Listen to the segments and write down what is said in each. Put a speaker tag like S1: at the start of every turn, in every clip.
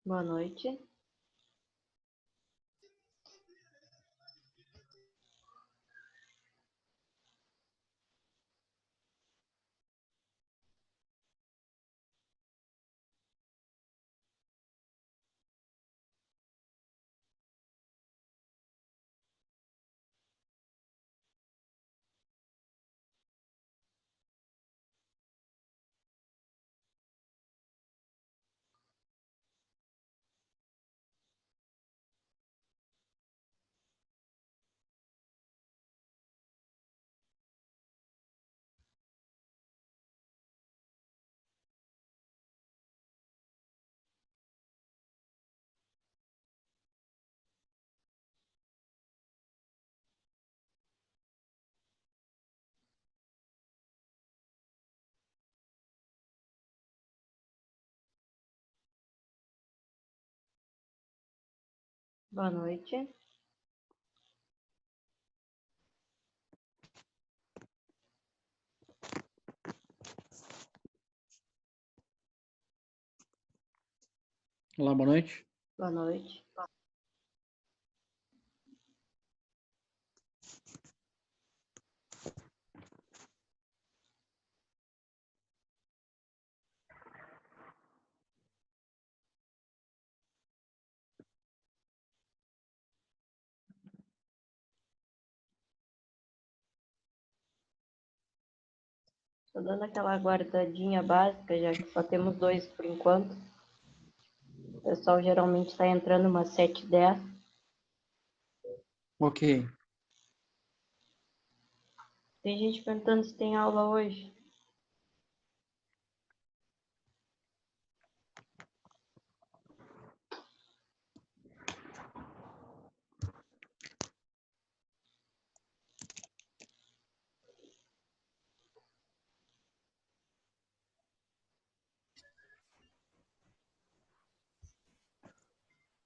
S1: Boa noite. Boa noite.
S2: Olá, boa noite.
S1: Boa noite. Estou dando aquela guardadinha básica, já que só temos 2 por enquanto. O pessoal geralmente está entrando umas 7h10.
S2: Ok.
S1: Tem gente perguntando se tem aula hoje.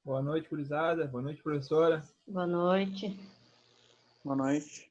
S3: Boa noite, gurizada. Boa noite, professora.
S1: Boa noite.
S2: Boa noite.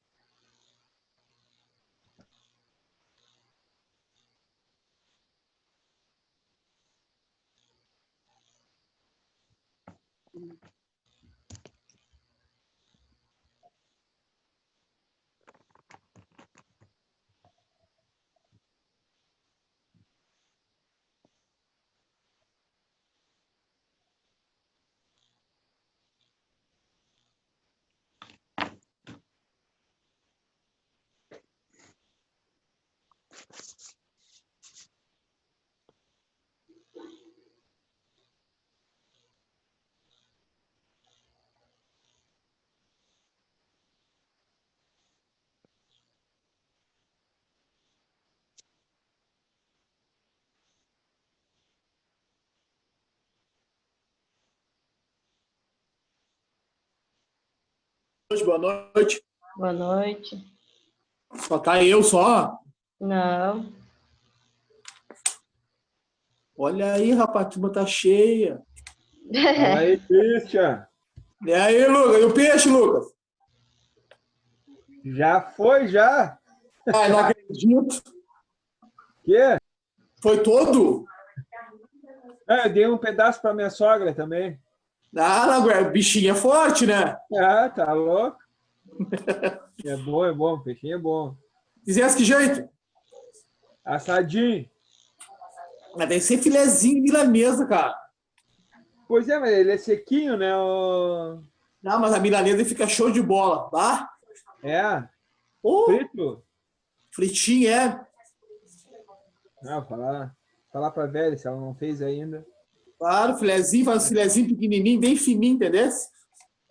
S4: Boa noite.
S1: Boa noite.
S4: Só tá eu só?
S1: Não.
S4: Olha aí, rapaz, a turma tá cheia.
S3: Fala aí, Christian.
S4: E aí, Lucas? E o peixe, Lucas?
S3: Já foi, já?
S4: Ai, não acredito.
S3: Quê?
S4: Foi todo?
S3: Eu dei um pedaço para minha sogra também.
S4: Ah, não, o bichinho é forte, né?
S3: Ah, tá louco? É bom. O peixinho é bom.
S4: Fizesse que jeito?
S3: Assadinho.
S4: Mas tem que ser filezinho milanesa, cara.
S3: Pois é, mas ele é sequinho, né?
S4: Não, mas a milanesa fica show de bola, tá?
S3: É.
S4: Oh,
S3: Frito?
S4: fritinho, é.
S3: Não, falar pra velha se ela não fez ainda.
S4: Claro, filezinho, faz um filezinho pequenininho, bem fininho, entendeu?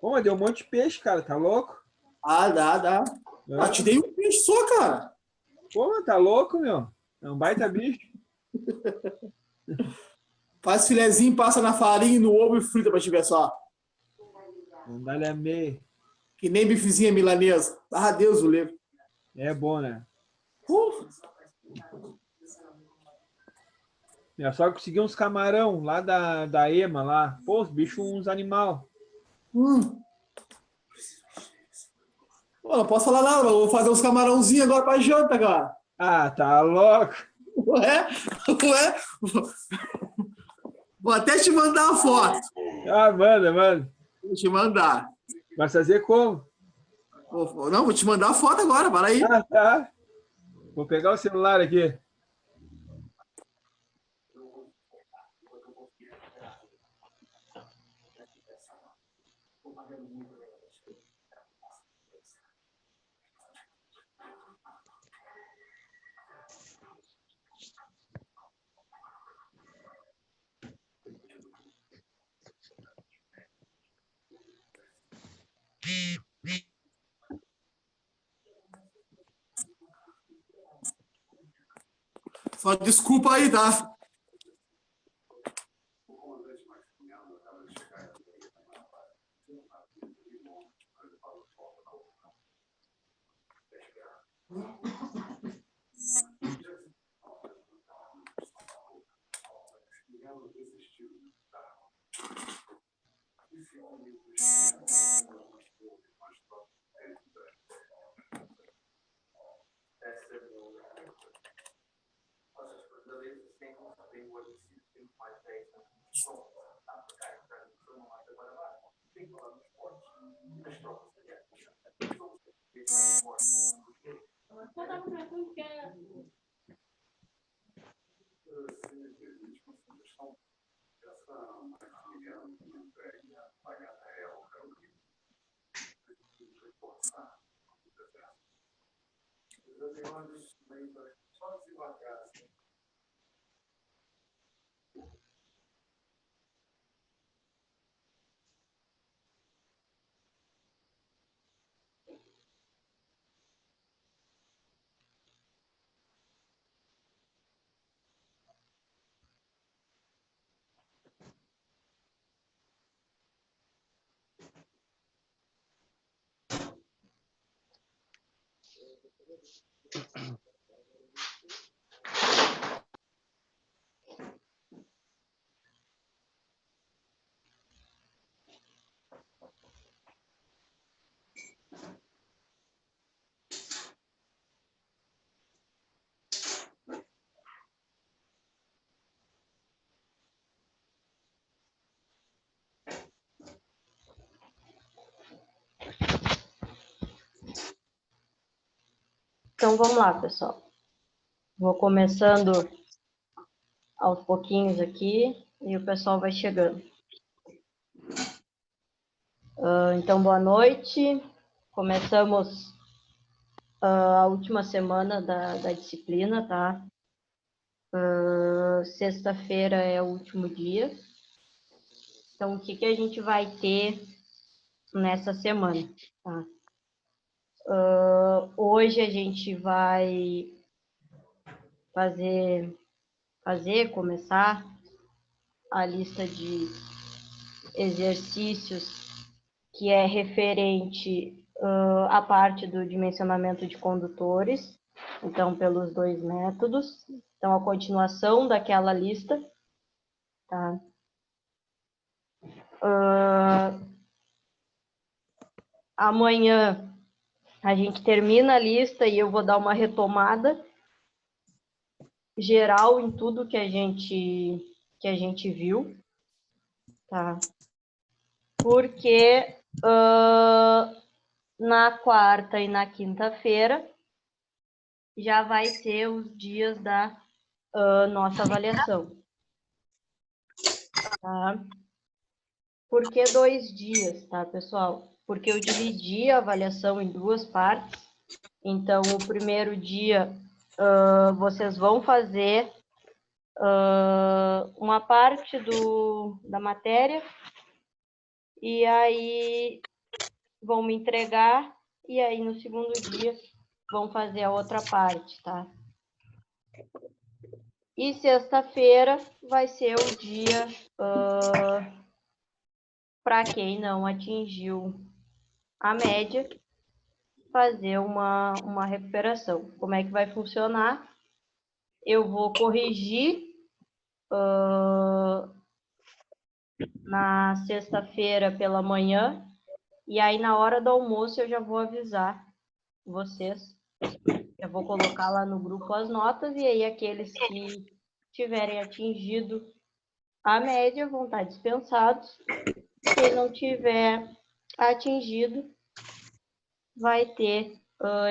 S3: Pô, mas deu um monte de peixe, cara. Tá louco?
S4: Ah, dá. Ah, te dei um peixe só, cara.
S3: Pô, mas tá louco, meu? É um baita bicho.
S4: Faz filezinho, passa na farinha, no ovo e frita pra te ver só.
S3: Não dá-lhe a meia.
S4: Que nem bifezinha milanesa. Ah, Deus o livre.
S3: É bom, né? Minha sogra conseguiu uns camarão lá da EMA lá. Pô, os bichos, uns animal.
S4: Pô, não posso falar nada, mas eu vou fazer uns camarãozinhos agora pra janta, cara.
S3: Ah, tá louco.
S4: Ué? Vou até te mandar a foto.
S3: Ah, manda.
S4: Vou te mandar.
S3: Vai fazer como?
S4: Não, vou te mandar a foto agora, para aí.
S3: Ah, tá. Vou pegar o celular aqui.
S4: Só desculpa aí, tá?
S1: Então, vamos lá, pessoal. Vou começando aos pouquinhos aqui e o pessoal vai chegando. Então, boa noite. Começamos a última semana da disciplina, tá? Sexta-feira é o último dia. Então, o que a gente vai ter nessa semana, tá? Hoje a gente vai começar a lista de exercícios que é referente à parte do dimensionamento de condutores, então, pelos 2 métodos. Então, a continuação daquela lista, tá? Amanhã a gente termina a lista e eu vou dar uma retomada geral em tudo que a gente viu, tá? Porque na quarta e na quinta-feira já vai ser os dias da nossa avaliação. Tá? Por que 2 dias, tá, pessoal? Porque eu dividi a avaliação em 2 partes. Então, o primeiro dia, vocês vão fazer uma parte da matéria e aí vão me entregar e aí no segundo dia vão fazer a outra parte, tá? E sexta-feira vai ser o dia para quem não atingiu a média, fazer uma recuperação. Como é que vai funcionar? Eu vou corrigir na sexta-feira pela manhã e aí na hora do almoço eu já vou avisar vocês. Eu vou colocar lá no grupo as notas e aí aqueles que tiverem atingido a média vão estar dispensados. Quem não tiver atingido vai ter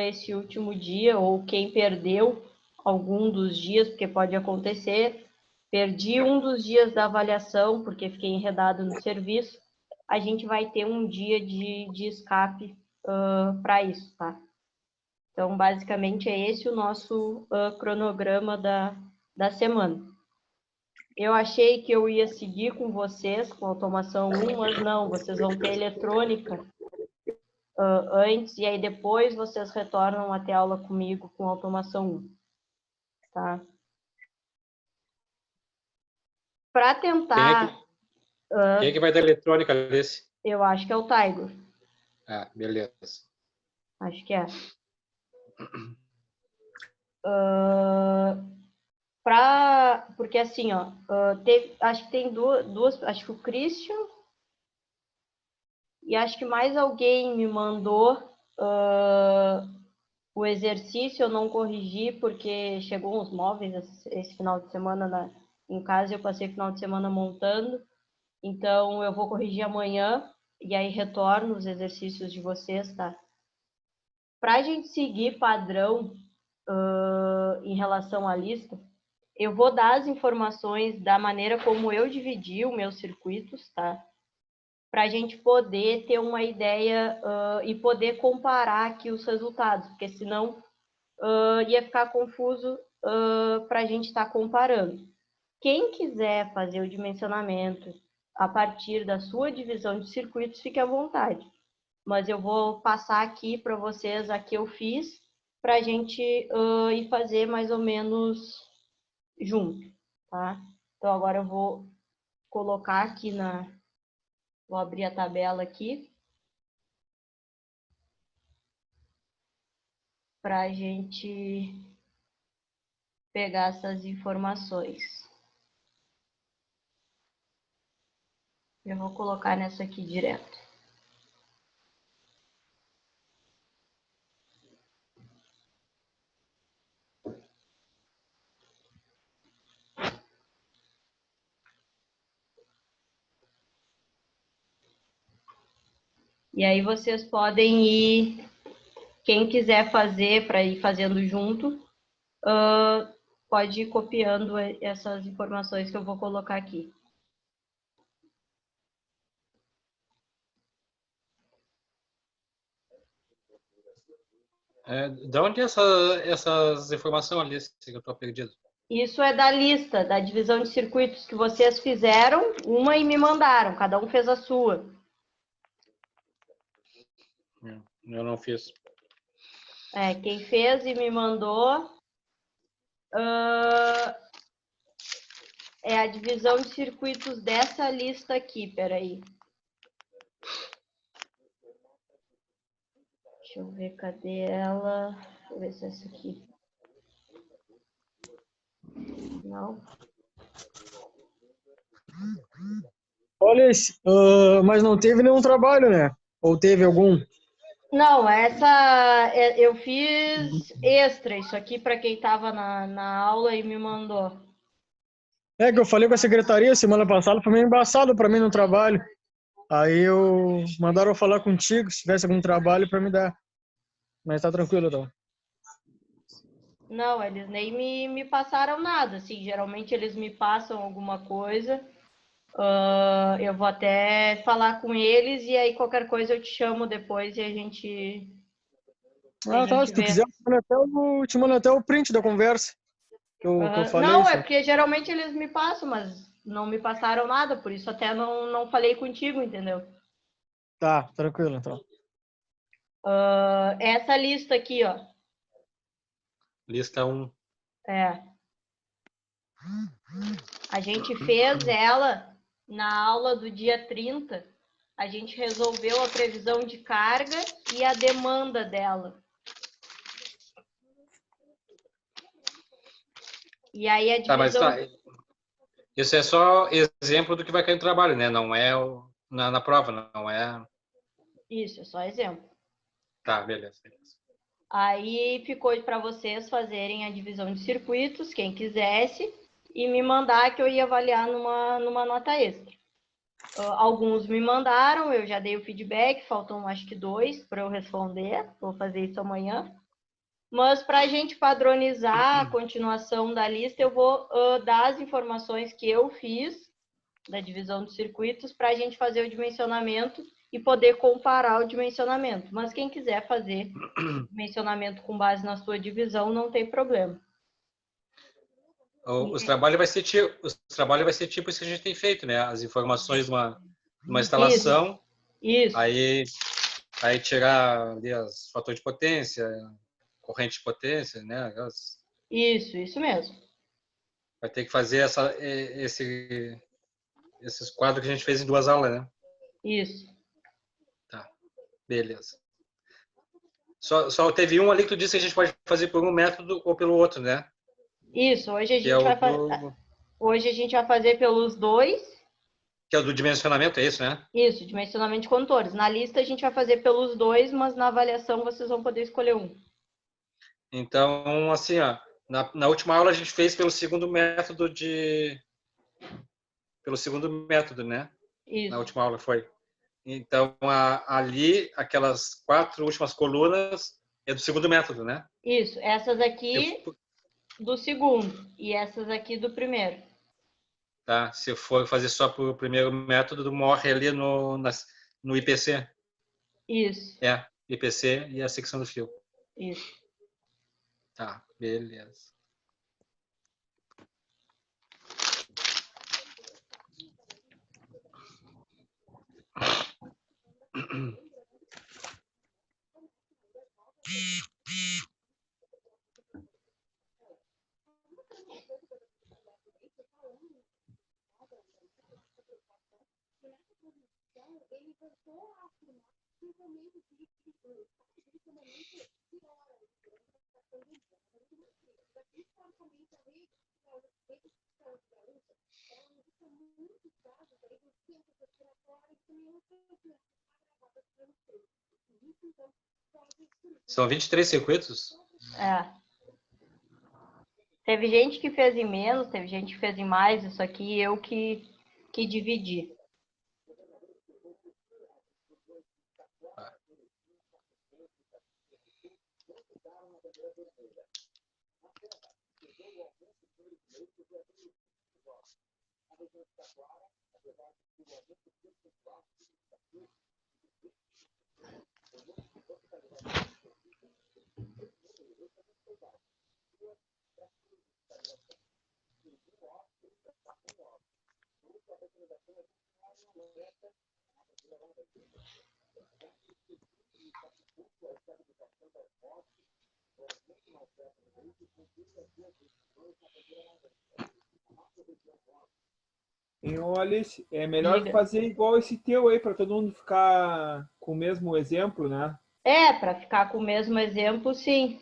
S1: esse último dia, ou quem perdeu algum dos dias, porque pode acontecer, perdi um dos dias da avaliação porque fiquei enredado no serviço, a gente vai ter um dia de escape para isso, tá? Então, basicamente, é esse o nosso cronograma da semana. Eu achei que eu ia seguir com vocês, com automação 1, mas não, vocês vão ter eletrônica antes, e aí depois vocês retornam a ter aula comigo com automação 1. Tá? Para tentar...
S5: Quem é que vai dar eletrônica desse?
S1: Eu acho que é o Tiger.
S5: Ah, beleza.
S1: Acho que é. Porque assim, ó, acho que tem duas, acho que o Christian e acho que mais alguém me mandou o exercício, eu não corrigi porque chegou uns móveis esse final de semana em casa, eu passei o final de semana montando, então eu vou corrigir amanhã e aí retorno os exercícios de vocês, tá? Para a gente seguir padrão em relação à lista, eu vou dar as informações da maneira como eu dividi os meus circuitos, tá? Para a gente poder ter uma ideia e poder comparar aqui os resultados, porque senão ia ficar confuso para a gente estar comparando. Quem quiser fazer o dimensionamento a partir da sua divisão de circuitos, fique à vontade. Mas eu vou passar aqui para vocês a que eu fiz, para a gente ir fazer mais ou menos junto, tá? Então, agora eu vou colocar aqui Vou abrir a tabela aqui. Para a gente pegar essas informações. Eu vou colocar nessa aqui direto. E aí vocês podem ir, quem quiser fazer para ir fazendo junto, pode ir copiando essas informações que eu vou colocar aqui.
S5: De onde é essas informações ali que eu estou perdido?
S1: Isso é da lista, da divisão de circuitos que vocês fizeram, uma e me mandaram, cada um fez a sua.
S5: Eu não fiz.
S1: Quem fez e me mandou é a divisão de circuitos dessa lista aqui, peraí. Deixa eu ver, cadê ela? Deixa eu ver se é essa aqui. Não.
S6: Olha, mas não teve nenhum trabalho, né? Ou teve algum?
S1: Não, essa eu fiz extra, isso aqui para quem estava na aula e me mandou.
S6: É que eu falei com a secretaria semana passada, foi meio embaçado para mim no trabalho. Aí mandaram eu falar contigo, se tivesse algum trabalho para me dar. Mas tá tranquilo, então.
S1: Não, eles nem me passaram nada, assim, geralmente eles me passam alguma coisa, eu vou até falar com eles e aí qualquer coisa eu te chamo depois e a gente
S6: Tá, se tu
S1: vê.
S6: quiser, eu te mando até o print da conversa que eu falei.
S1: Não, é porque geralmente eles me passam, mas não me passaram nada, por isso até não falei contigo, entendeu?
S6: Tá, tranquilo, então.
S1: Essa lista aqui, ó.
S5: Lista 1.
S1: A gente fez ela na aula do dia 30. A gente resolveu a previsão de carga e a demanda dela. E aí a divisão...
S5: Isso é só exemplo do que vai cair no trabalho, né? Não é na prova, não é...
S1: Isso, é só exemplo.
S5: Tá, beleza.
S1: Aí ficou para vocês fazerem a divisão de circuitos, quem quisesse, e me mandar que eu ia avaliar numa nota extra. Alguns me mandaram, eu já dei o feedback, faltam acho que 2 para eu responder, vou fazer isso amanhã. Mas para a gente padronizar a continuação da lista, eu vou dar as informações que eu fiz da divisão dos circuitos para a gente fazer o dimensionamento e poder comparar o dimensionamento. Mas quem quiser fazer dimensionamento com base na sua divisão, não tem problema.
S5: Os trabalhos vai ser tipo isso que a gente tem feito, né? As informações de uma instalação,
S1: Isso.
S5: aí tirar ali os fatores de potência, corrente de potência, né?
S1: Isso mesmo.
S5: Vai ter que fazer esses quadros que a gente fez em 2 aulas, né?
S1: Isso.
S5: Tá, beleza. Só teve um ali que tu disse que a gente pode fazer por um método ou pelo outro, né?
S1: Isso, hoje a gente vai fazer pelos 2.
S5: Que é o do dimensionamento, é isso, né?
S1: Isso, dimensionamento de condutores. Na lista a gente vai fazer pelos 2, mas na avaliação vocês vão poder escolher um.
S5: Então, assim, ó, na última aula a gente fez pelo segundo método, né?
S1: Isso.
S5: Na última aula foi. Então, ali, aquelas 4 últimas colunas é do segundo método, né?
S1: Isso, essas aqui do segundo e essas aqui do primeiro.
S5: Tá? Se for fazer só para o primeiro método, morre ali no IPC.
S1: Isso.
S5: IPC e a secção do fio.
S1: Isso.
S5: Tá, beleza. São 23 circuitos?
S1: Teve gente que fez em menos, teve gente que fez em mais, isso aqui eu que dividi.
S3: E olha, é melhor fazer igual esse teu aí, para todo mundo ficar com o mesmo exemplo, né?
S1: Para ficar com o mesmo exemplo, sim.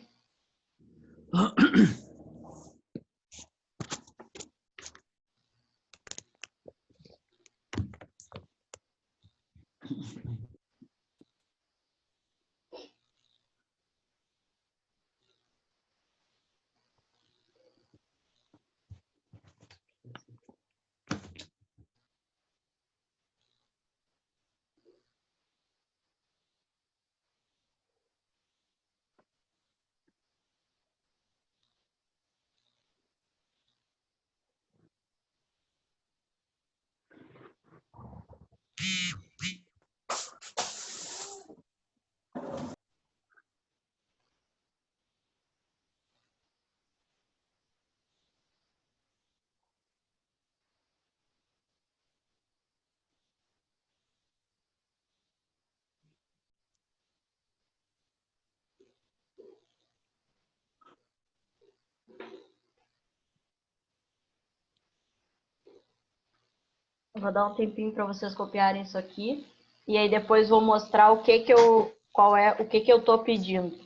S1: Eu vou dar um tempinho para vocês copiarem isso aqui. E aí depois vou mostrar o que eu tô pedindo.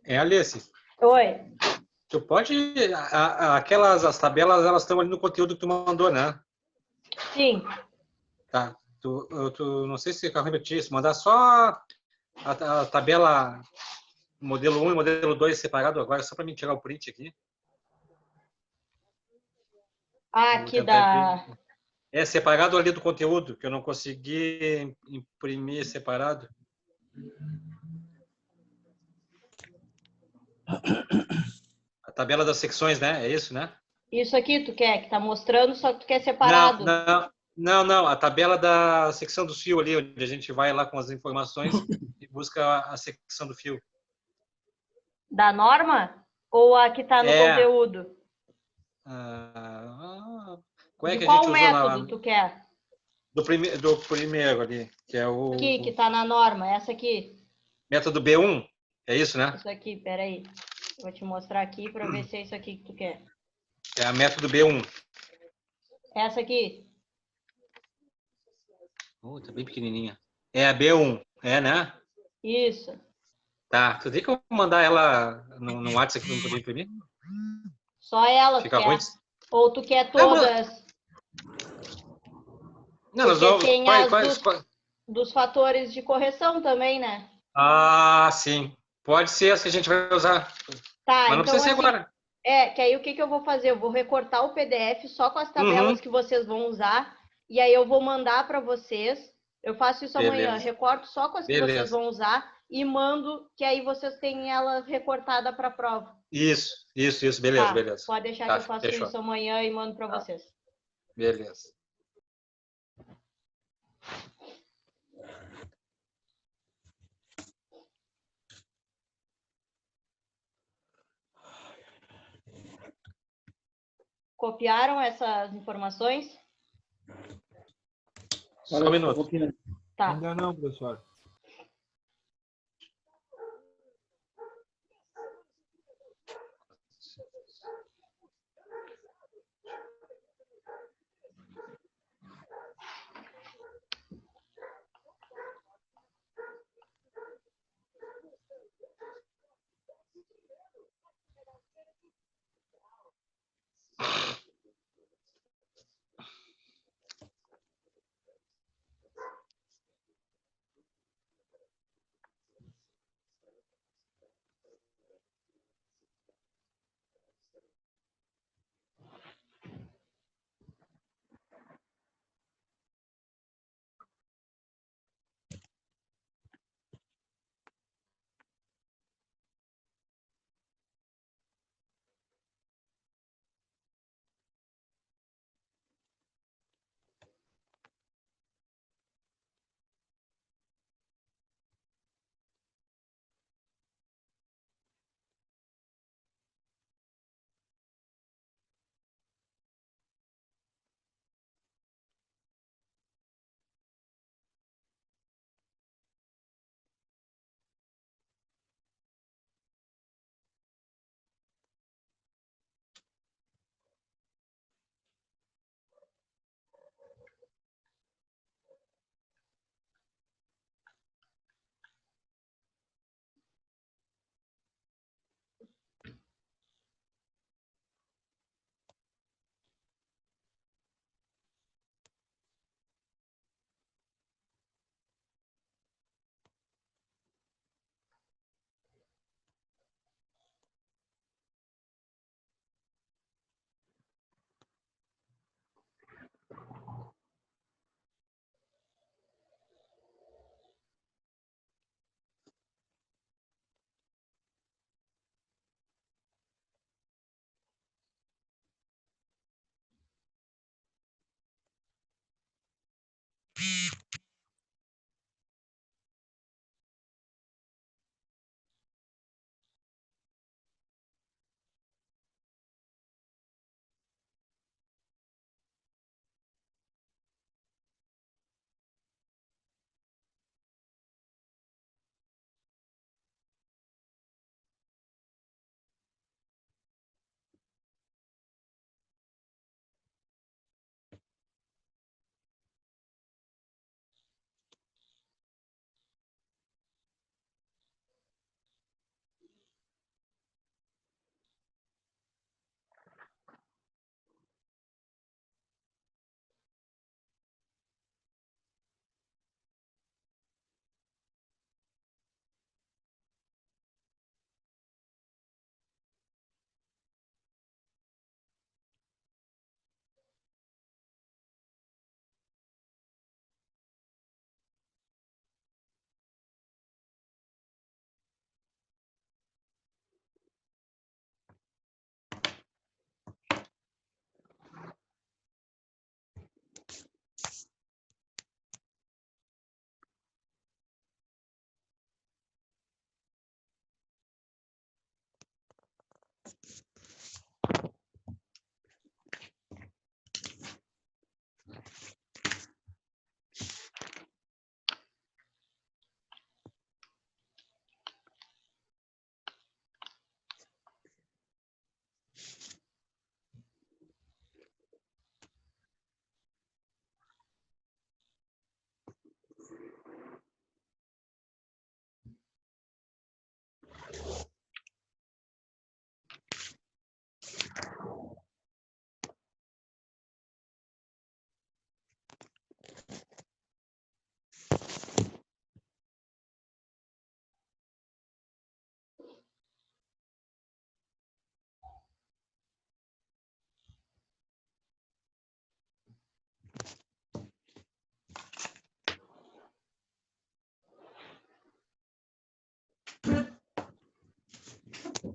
S5: Alice.
S1: Oi.
S5: Tu pode... as tabelas, elas estão ali no conteúdo que tu mandou, né?
S1: Sim.
S5: Tá. Tu não sei se eu repetir isso, mandar só a tabela modelo 1 e modelo 2 separado agora, só para mim tirar o print aqui.
S1: Ah,
S5: Eu vou
S1: aqui
S5: tentar
S1: da.
S5: É separado ali do conteúdo, que eu não consegui imprimir separado. A tabela das secções, né? É isso, né?
S1: Isso aqui tu quer, que tá mostrando, só que tu quer
S5: Não,
S1: separado.
S5: não. A tabela da secção do fio ali, onde a gente vai lá com as informações e busca a secção do fio.
S1: Da norma? Ou a que tá no
S5: É.
S1: conteúdo?
S5: Qual é
S1: De
S5: que a gente
S1: qual
S5: usou lá?
S1: método tu quer?
S5: Do primeiro ali, que é
S1: Aqui, que
S5: o
S1: tá na norma, essa aqui.
S5: método B1. É isso, né?
S1: Isso aqui, peraí. Vou te mostrar aqui para ver se é isso aqui que tu quer.
S5: É a método B1.
S1: Essa aqui.
S5: Tá bem pequenininha. É a B1, né?
S1: Isso.
S5: Tá. Tu tem como mandar ela no WhatsApp para eu poder imprimir?
S1: Só ela tu
S5: Fica ruim?
S1: quer. Ou tu quer
S5: Não, mano.
S1: todas?
S5: Não, nós
S1: Porque
S5: vamos.
S1: tem as dos fatores de correção também, né?
S5: Ah, sim. Pode ser essa que a gente vai usar.
S1: Tá,
S5: Mas não
S1: então
S5: precisa ser
S1: assim,
S5: agora.
S1: que aí o que eu vou fazer? Eu vou recortar o PDF só com as tabelas
S5: Uhum.
S1: que vocês vão usar, e aí eu vou mandar para vocês. Eu faço isso amanhã,
S5: Beleza.
S1: recorto só com as que vocês vão usar e mando, que aí vocês têm ela recortada para a prova.
S5: Isso. Beleza,
S1: Tá,
S5: beleza.
S1: pode deixar
S5: Tá,
S1: que eu faço
S5: fechou.
S1: isso amanhã e mando para
S5: Tá.
S1: vocês.
S5: Beleza.
S1: Copiaram essas informações?
S5: Só um minuto.
S1: Tá.
S3: Ainda não, professor.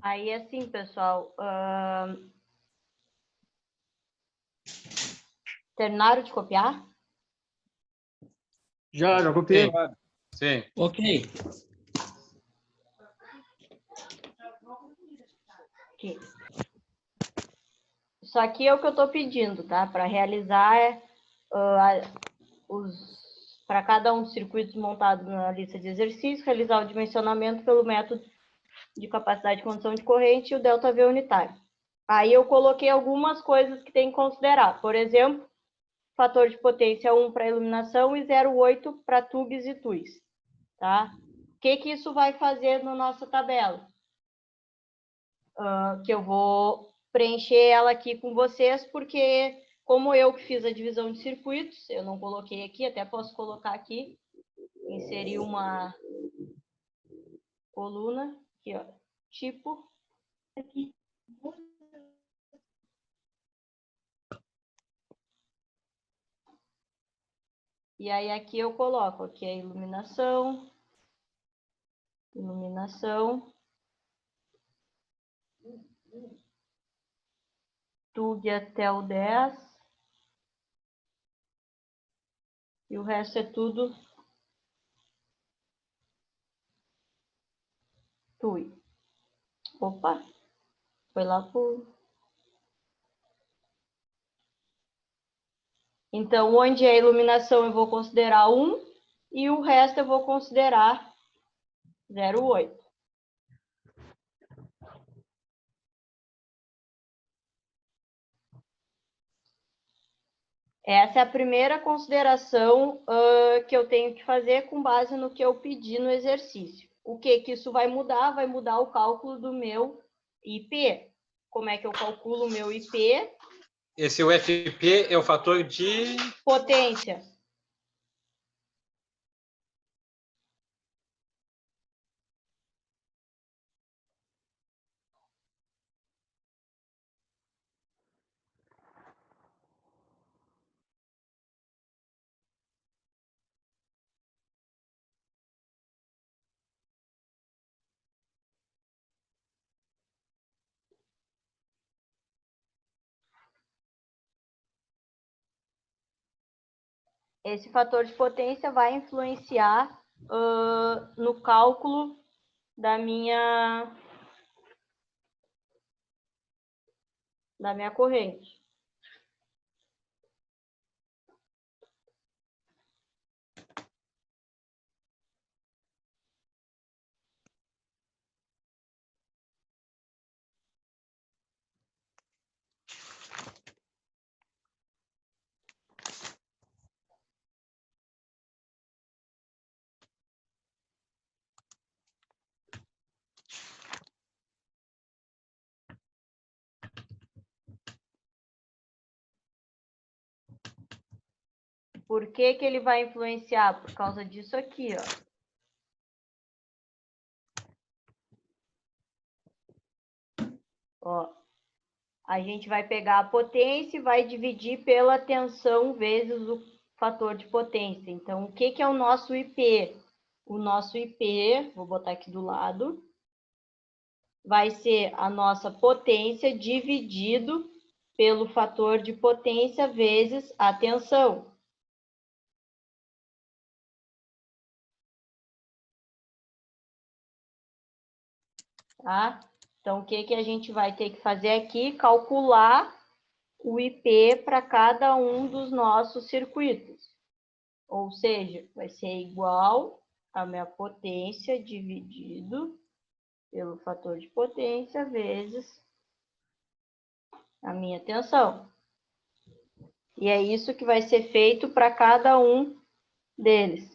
S1: Aí, assim, pessoal, terminaram de copiar?
S6: Já copiei.
S5: Sim.
S2: Ok.
S1: Aqui. Isso aqui é o que eu estou pedindo, tá? Para realizar para cada um dos circuitos montados na lista de exercícios, realizar o dimensionamento pelo método de capacidade de condução de corrente e o ΔV unitário. Aí eu coloquei algumas coisas que tem que considerar. Por exemplo, fator de potência 1 para iluminação e 0,8 para tubes e tuis. Tá? O que isso vai fazer na nossa tabela? Que eu vou preencher ela aqui com vocês, porque como eu que fiz a divisão de circuitos, eu não coloquei aqui, até posso colocar aqui, inserir uma coluna, aqui, ó, tipo, aqui. E aí aqui eu coloco aqui a iluminação, tube até o 10, e o resto é tudo tui. Opa, foi lá pro... Então, onde é a iluminação eu vou considerar 1 e o resto eu vou considerar 0,8. Essa é a primeira consideração que eu tenho que fazer com base no que eu pedi no exercício. O que isso vai mudar? Vai mudar o cálculo do meu IP. Como é que eu calculo o meu IP?
S5: Esse UFP é o fator de
S1: potência. Esse fator de potência vai influenciar no cálculo da minha corrente. Por que ele vai influenciar? Por causa disso aqui, ó. A gente vai pegar a potência e vai dividir pela tensão vezes o fator de potência. Então, o que é o nosso IP? O nosso IP, vou botar aqui do lado, vai ser a nossa potência dividido pelo fator de potência vezes a tensão. Tá? Então, o que a gente vai ter que fazer aqui? Calcular o IP para cada um dos nossos circuitos. Ou seja, vai ser igual a minha potência dividido pelo fator de potência vezes a minha tensão. E é isso que vai ser feito para cada um deles.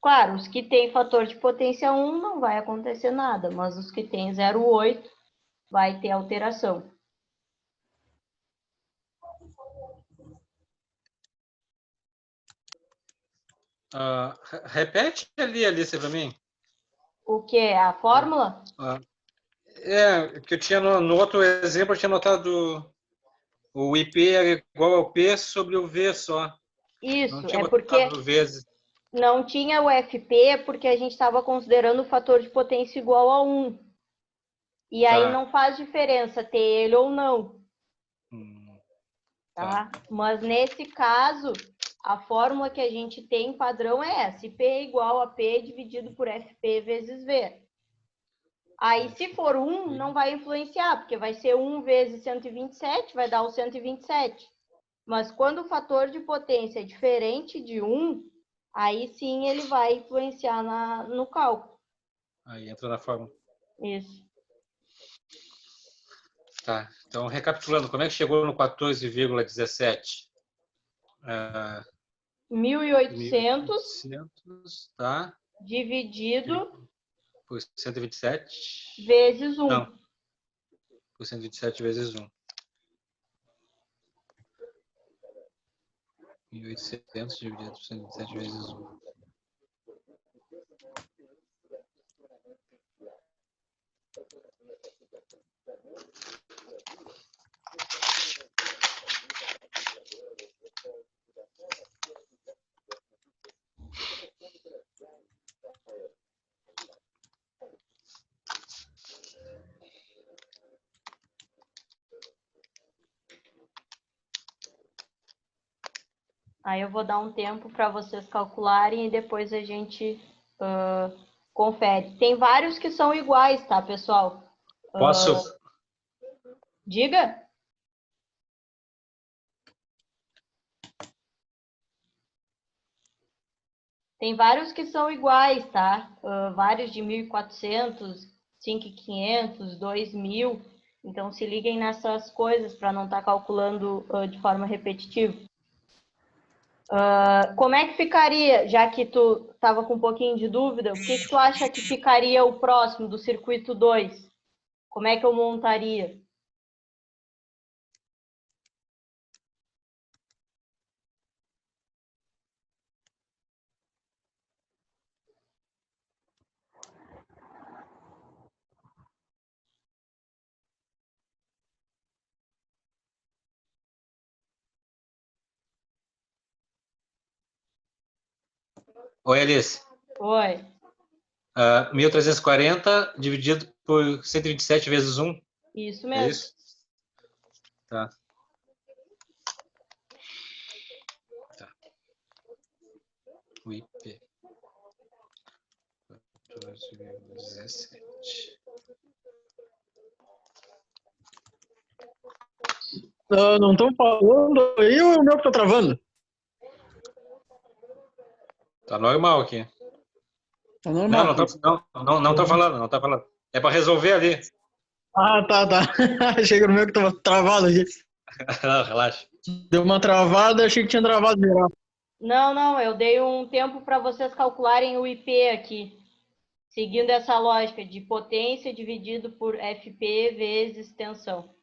S1: Claro, os que têm fator de potência 1 não vai acontecer nada, mas os que têm 0,8 vai ter alteração.
S5: Repete ali a lista para mim.
S1: O que é a fórmula?
S5: Que eu tinha no outro exemplo, eu tinha notado O IP era igual ao P sobre o V só.
S1: Isso,
S5: Não tinha
S1: é porque
S5: botado vezes.
S1: não tinha o FP porque a gente estava considerando o fator de potência igual a 1. E aí
S5: Tá.
S1: não faz diferença ter ele ou não,
S5: Tá.
S1: tá? Mas nesse caso, a fórmula que a gente tem padrão é essa, IP é igual a P dividido por FP vezes V. Aí, se for 1, não vai influenciar, porque vai ser 1 vezes 127, vai dar o 127. Mas quando o fator de potência é diferente de 1, aí sim ele vai influenciar no cálculo.
S5: Aí entra na fórmula.
S1: Isso.
S5: Tá. Então, recapitulando, como é que chegou no 14,17?
S1: 1.800
S5: 1.800, tá?
S1: dividido
S5: Por 127.
S1: vezes 1.
S5: Não. Por 127 vezes 1. 1.800 dividido por 127 vezes 1.
S1: Aí eu vou dar um tempo para vocês calcularem e depois a gente confere. Tem vários que são iguais, tá, pessoal?
S5: Posso?
S1: Diga. Tem vários que são iguais, tá? Vários de 1.400, 5.500, 2.000. Então, se liguem nessas coisas para não estar calculando de forma repetitiva. Como é que ficaria, já que tu estava com um pouquinho de dúvida, o que tu acha que ficaria o próximo do circuito 2? Como é que eu montaria?
S5: Oi, Alice.
S1: Oi.
S5: 1.340 dividido por 127 vezes 1.
S1: Isso
S5: É
S1: mesmo.
S5: isso? Tá. O IP. 14,17.
S6: Não estão falando aí ou é o meu que tá travando?
S5: Tá normal aqui.
S6: Tá
S5: Não,
S6: normal.
S5: não tá falando, não tá falando. É para resolver ali.
S6: Ah, tá. Achei que era o meu que tava travado aqui.
S5: Não, relaxa.
S6: Deu uma travada, achei que tinha travado geral.
S1: Não, eu dei um tempo para vocês calcularem o IP aqui, seguindo essa lógica de potência dividido por FP vezes tensão.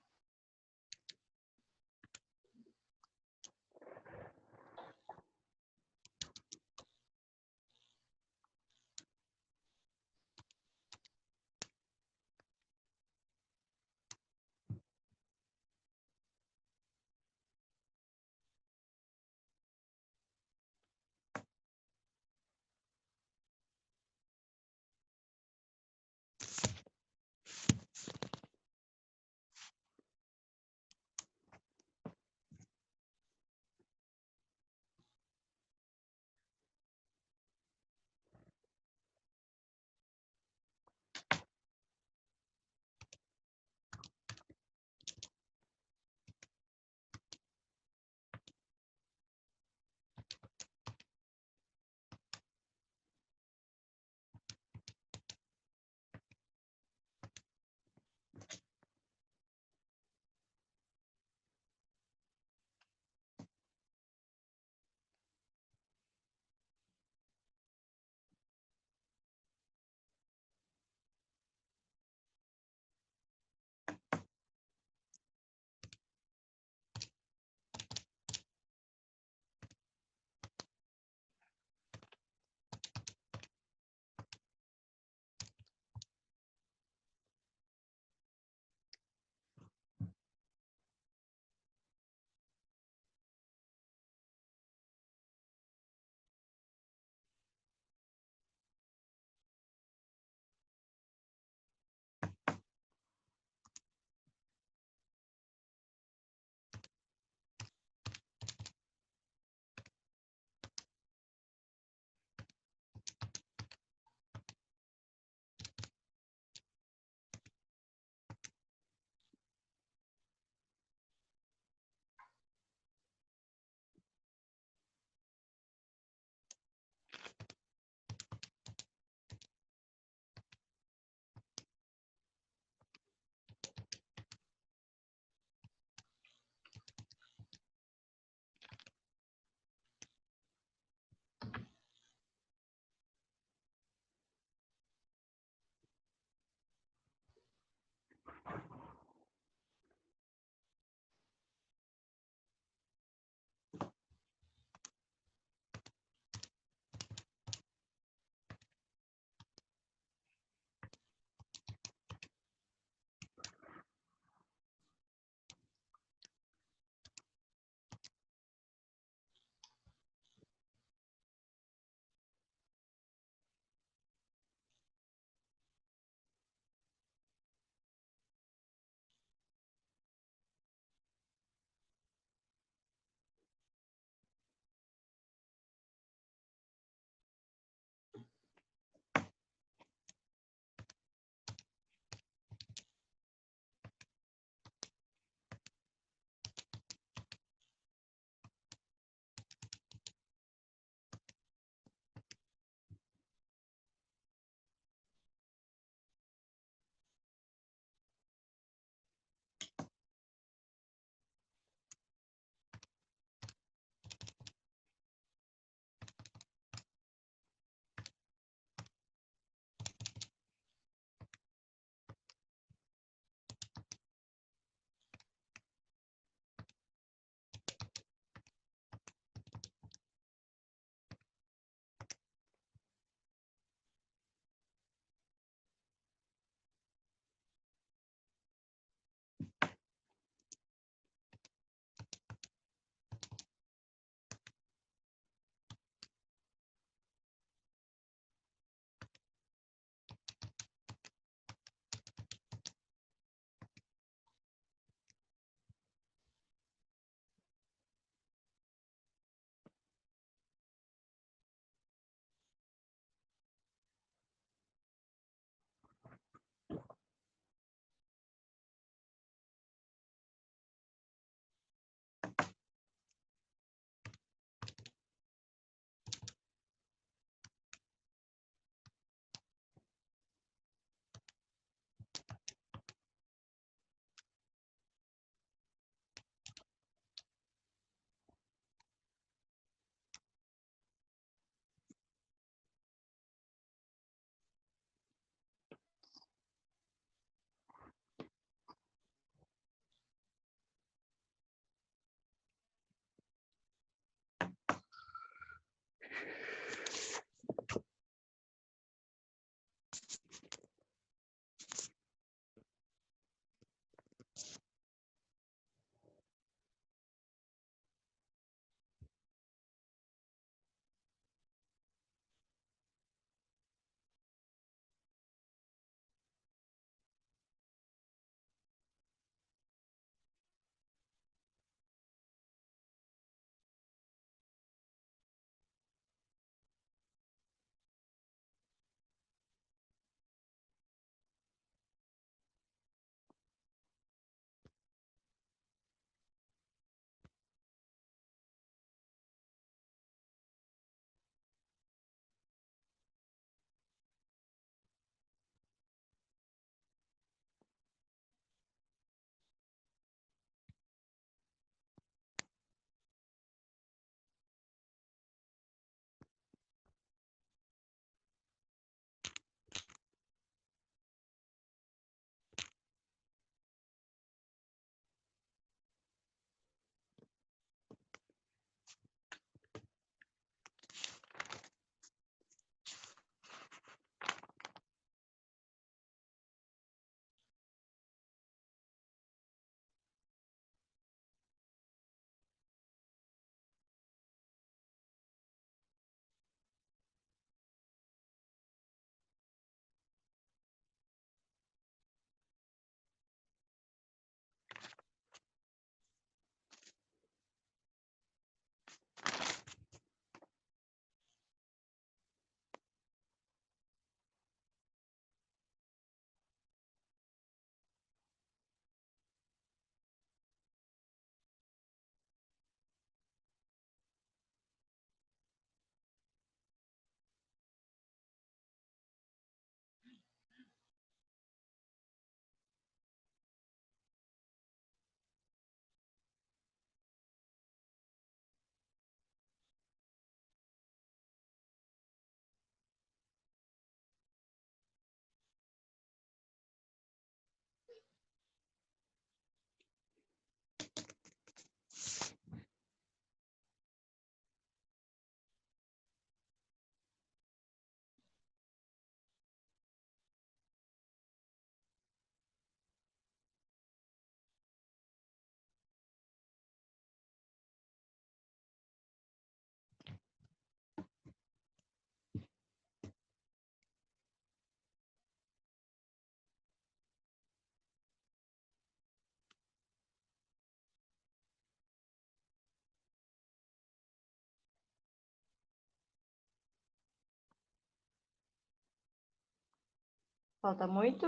S1: Falta muito?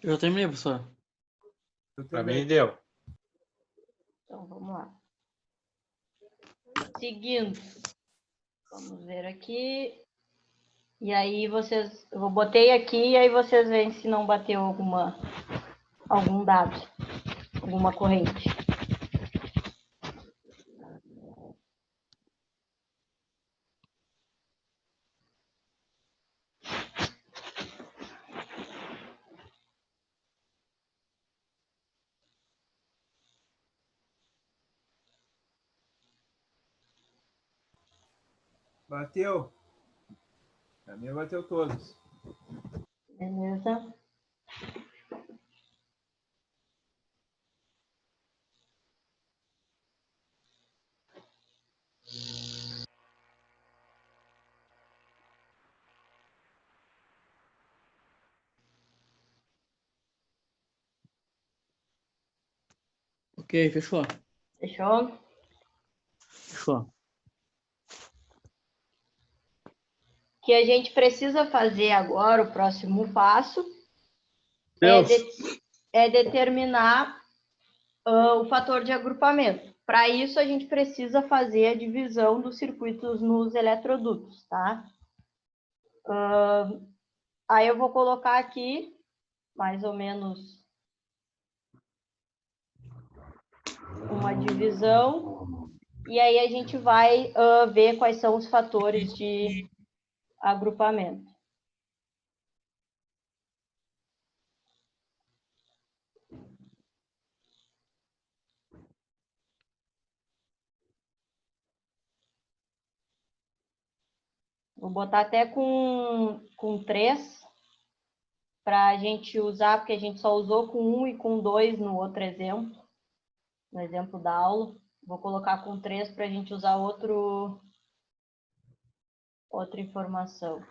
S2: Eu já terminei, professor.
S3: Eu
S5: Para
S3: também.
S5: mim deu.
S1: Então, vamos lá. Seguindo. Vamos ver aqui. E aí vocês... Eu botei aqui e aí vocês veem se não bateu algum dado. Alguma corrente.
S3: Bateu? A minha bateu todos.
S1: Beleza?
S2: Ok, fechou.
S1: Fechou?
S2: Fechou.
S1: O que a gente precisa fazer agora, o próximo passo,
S6: Deus.
S1: é determinar o fator de agrupamento. Para isso, a gente precisa fazer a divisão dos circuitos nos eletrodutos, tá? Aí eu vou colocar aqui, mais ou menos, uma divisão, e aí a gente vai ver quais são os fatores de agrupamento. Vou botar até com 3, para a gente usar, porque a gente só usou com 1 e com 2 no outro exemplo, no exemplo da aula. Vou colocar com 3 para a gente usar outra informação.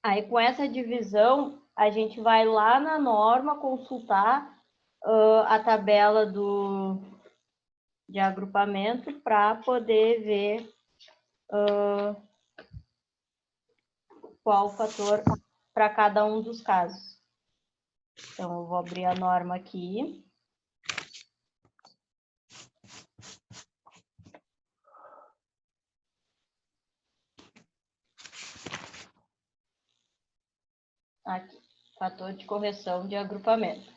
S1: Aí, com essa divisão, a gente vai lá na norma consultar a tabela de agrupamento para poder ver qual o fator para cada um dos casos. Então, eu vou abrir a norma aqui. Aqui, fator de correção de agrupamento.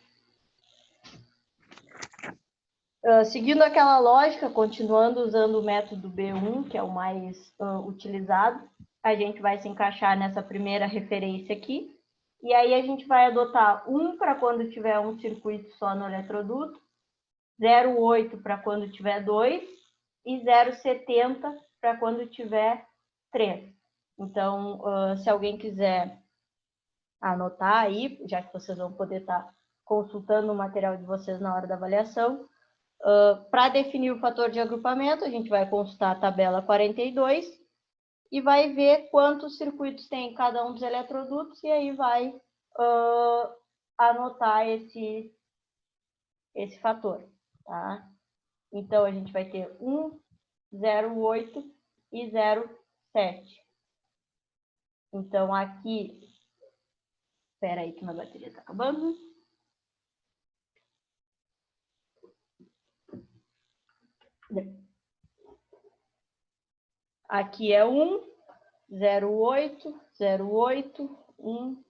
S1: Seguindo aquela lógica, continuando usando o método B1, que é o mais utilizado, a gente vai se encaixar nessa primeira referência aqui, e aí a gente vai adotar 1 para quando tiver um circuito só no eletroduto, 0,8 para quando tiver 2, e 0,70 para quando tiver 3. Então, se alguém quiser anotar aí, já que vocês vão poder estar consultando o material de vocês na hora da avaliação, para definir o fator de agrupamento, a gente vai consultar a tabela 42 e vai ver quantos circuitos tem em cada um dos eletrodutos e aí vai anotar esse fator, tá? Então, a gente vai ter 1, 0,8 e 0,7. Então, aqui... Espera aí que minha bateria está acabando. Aqui é 1, 0,8, 0,8, 1.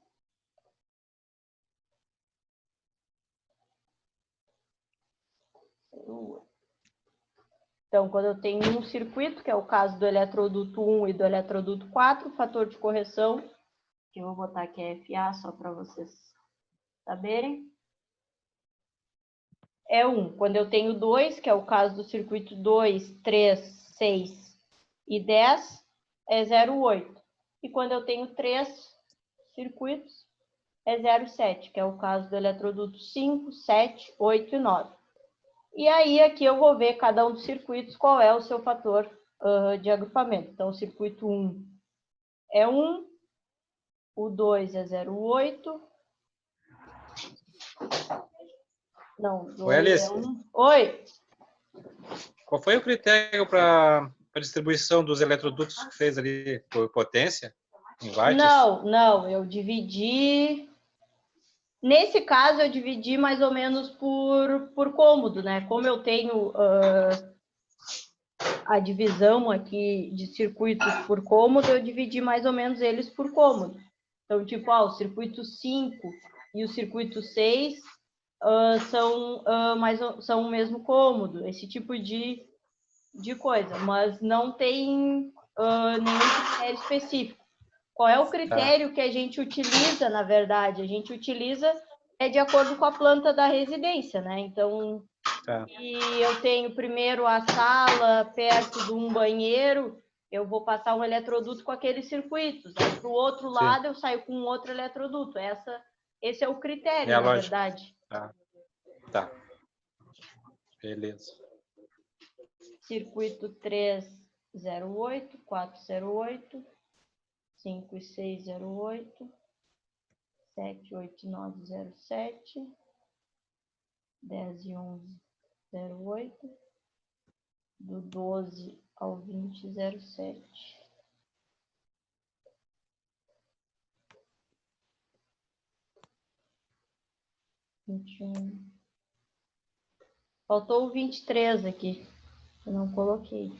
S1: Então, quando eu tenho um circuito, que é o caso do eletroduto 1 e do eletroduto 4, o fator de correção, que eu vou botar aqui é FA, só para vocês saberem, é 1. Quando eu tenho 2, que é o caso do circuito 2, 3, 6 e 10, é 0,8. E quando eu tenho 3 circuitos, é 0,7, que é o caso do eletroduto 5, 7, 8 e 9. E aí, aqui eu vou ver cada um dos circuitos, qual é o seu fator de agrupamento. Então, o circuito 1 é 1, o 2 é 0,8. Não, 2
S5: Oi, Alice.
S1: é 1. Oi!
S5: Qual foi o critério para a distribuição dos eletrodutos que fez ali por potência? Em watts?
S1: Não, eu dividi... Nesse caso, eu dividi mais ou menos por cômodo, né? Como eu tenho a divisão aqui de circuitos por cômodo, eu dividi mais ou menos eles por cômodo. Então, tipo, o circuito 5 e o circuito 6 são o mesmo cômodo, esse tipo de coisa, mas não tem nenhum critério específico. Qual é o critério que a gente utiliza, na verdade? A gente utiliza de acordo com a planta da residência, né? Então, se eu tenho primeiro a sala perto de um banheiro, eu vou passar um eletroduto com aqueles circuitos. Para o outro lado, eu saio com outro eletroduto. Esse é o critério, na verdade.
S5: Tá. Beleza.
S1: Circuito 3, 0,8, 4, 0,8. 5 e 6, 0,8. 7, 8 e 9, 0,7. 10 e 11, 0,8. Do 12 ao 20, 0,7. Faltou o 23 aqui. Eu não coloquei.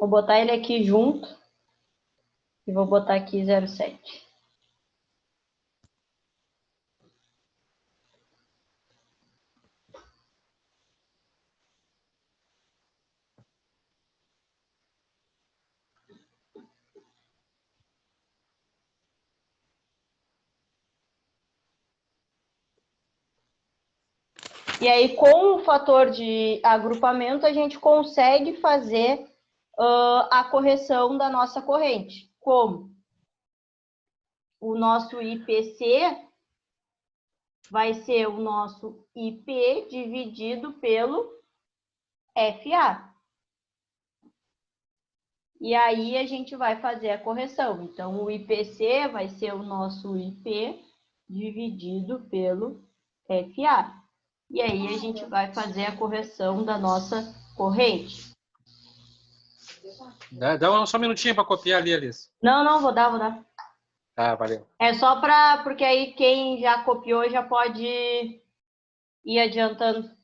S1: Vou botar ele aqui junto. E vou botar aqui 0,7. E aí, com o fator de agrupamento, a gente consegue fazer a correção da nossa corrente. Como? O nosso IPC vai ser o nosso IP dividido pelo FA. E aí a gente vai fazer a correção. Então, o IPC vai ser o nosso IP dividido pelo FA. E aí a gente vai fazer a correção da nossa corrente.
S5: Dá só um minutinho para copiar ali, Alice.
S1: Não, vou dar.
S5: Tá, valeu.
S1: É só porque aí quem já copiou já pode ir adiantando.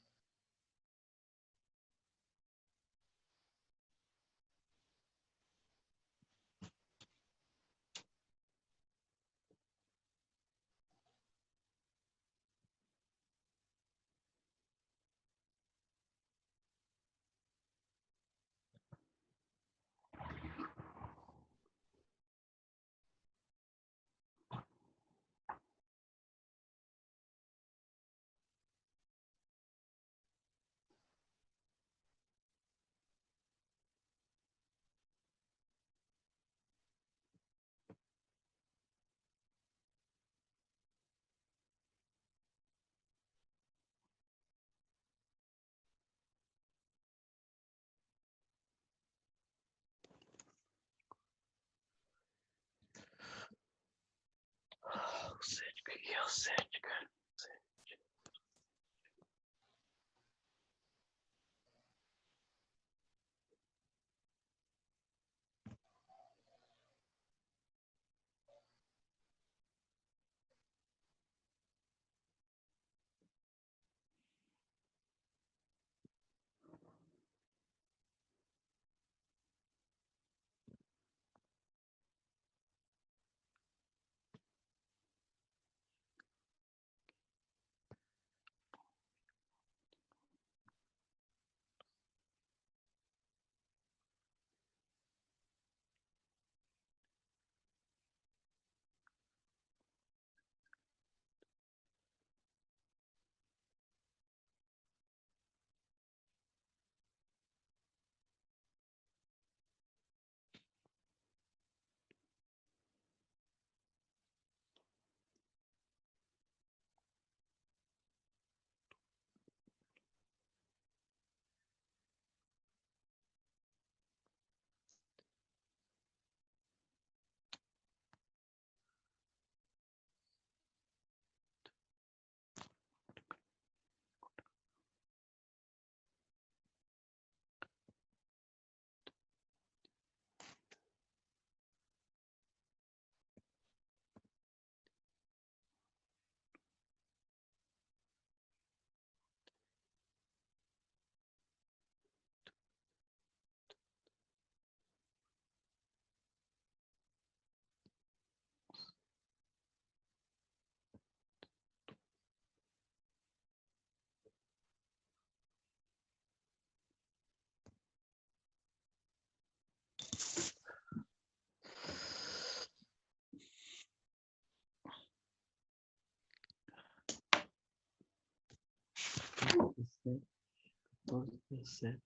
S2: 17.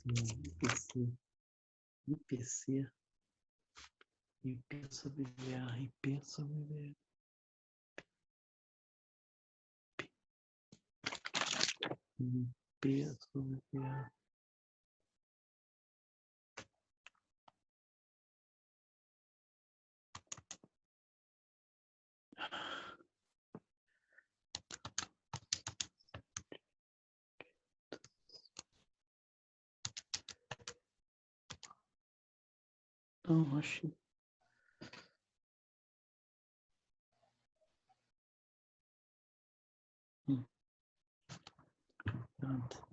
S2: IPC. IPC. IP sobre VA. IP sobre VA. IP sobre VA. Não, achei. Pronto.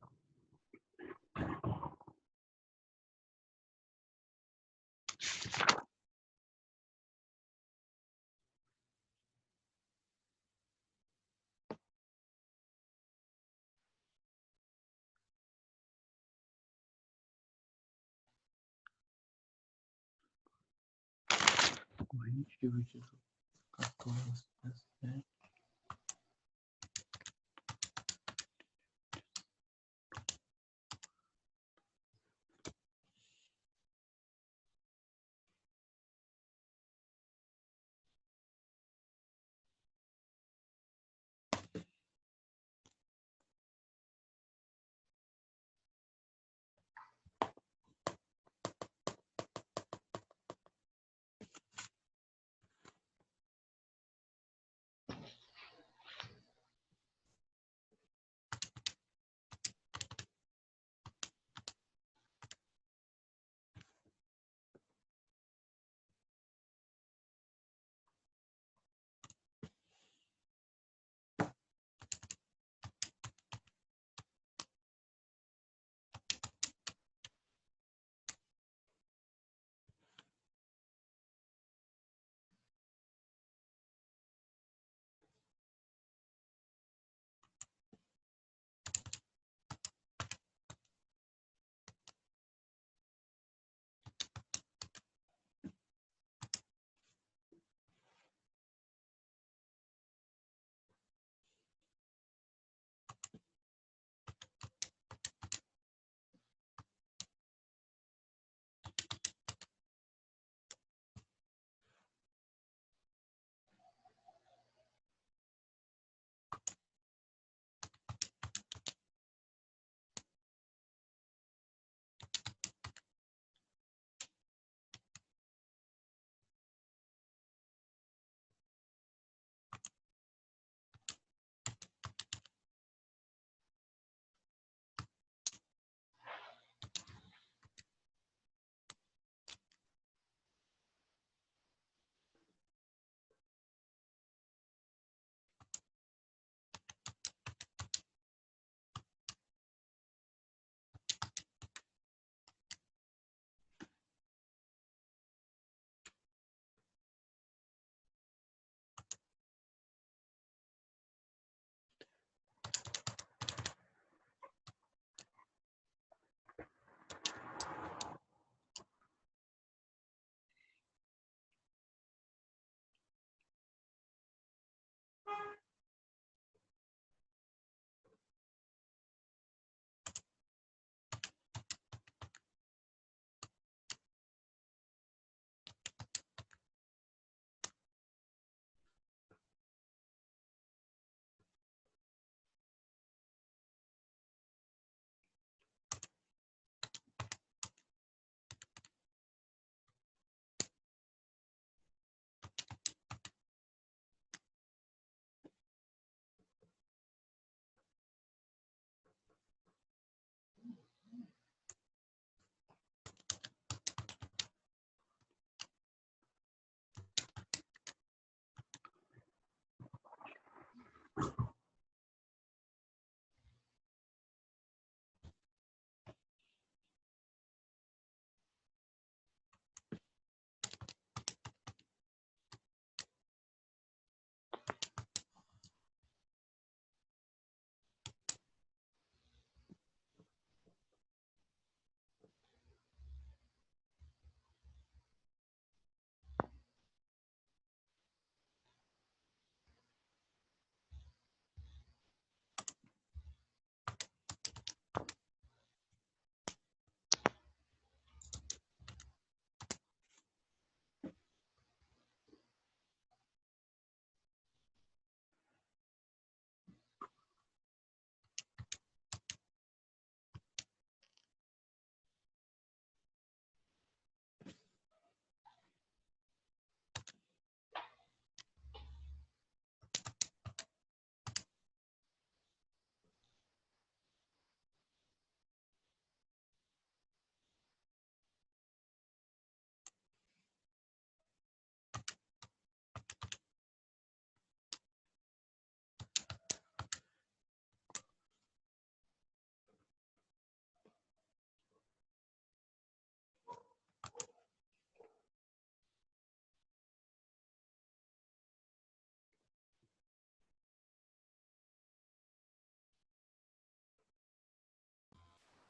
S2: Corrente dividido 14, 17.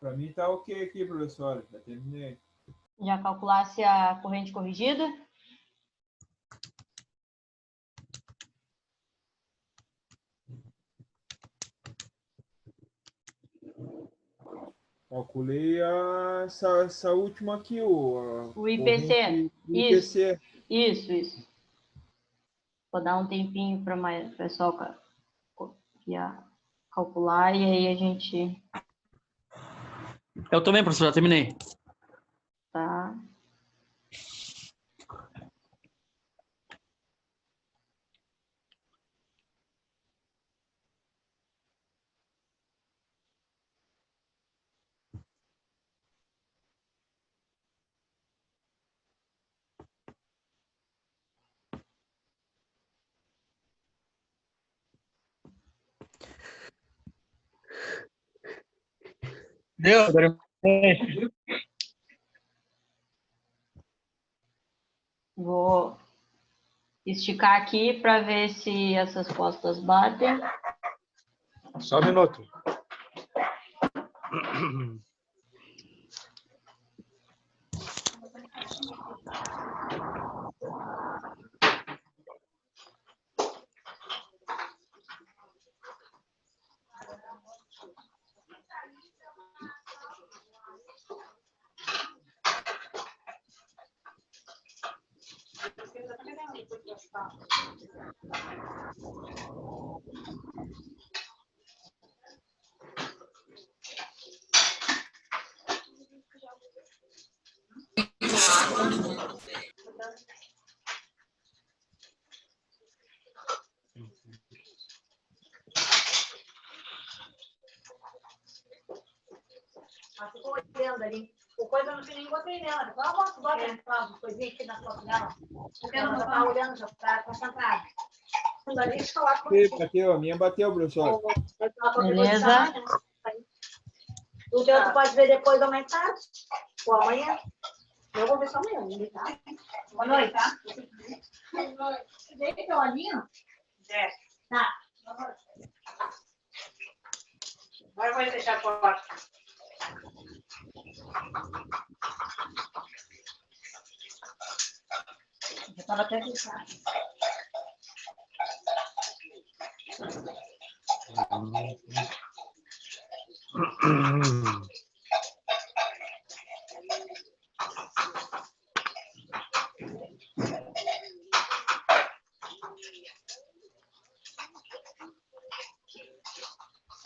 S3: Para mim tá ok aqui, professor. Já terminei.
S1: Já calculasse a corrente corrigida?
S3: Calculei essa última aqui,
S1: O IPC.
S3: o IPC.
S1: Isso. Vou dar um tempinho para o pessoal calcular e aí a gente...
S2: Eu também, professor, já terminei.
S1: Tá.
S6: Deu?
S1: Vou esticar aqui para ver se essas costas batem.
S5: Só um minuto.
S7: Ficou olhando ali. O coisa eu não tinha nem botei nela. Bota as coisinhas aqui na foto dela. Porque ela já tá olhando, já tá concentrada.
S3: Bateu, a minha bateu, professor.
S1: Beleza.
S7: O teu tu pode ver depois aumentado? Ou amanhã? Eu vou ver só amanhã, tá? Boa noite, tá? Deixa teu olhinho? Tá. Agora eu vou fechar a porta. Já tava até fechado.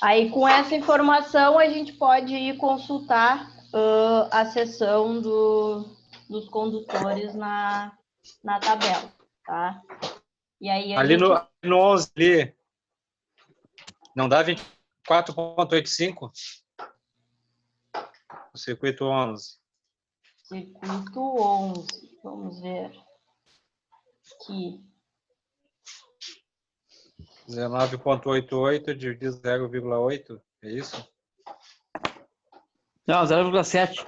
S1: Aí, com essa informação, a gente pode ir consultar a seção dos condutores na tabela, tá? E aí
S5: Ali no 11, ali, não dá 24,85? O circuito 11.
S1: Circuito 11, vamos ver aqui.
S5: 19,88 dividido 0,8, é isso?
S2: Não, 0,7.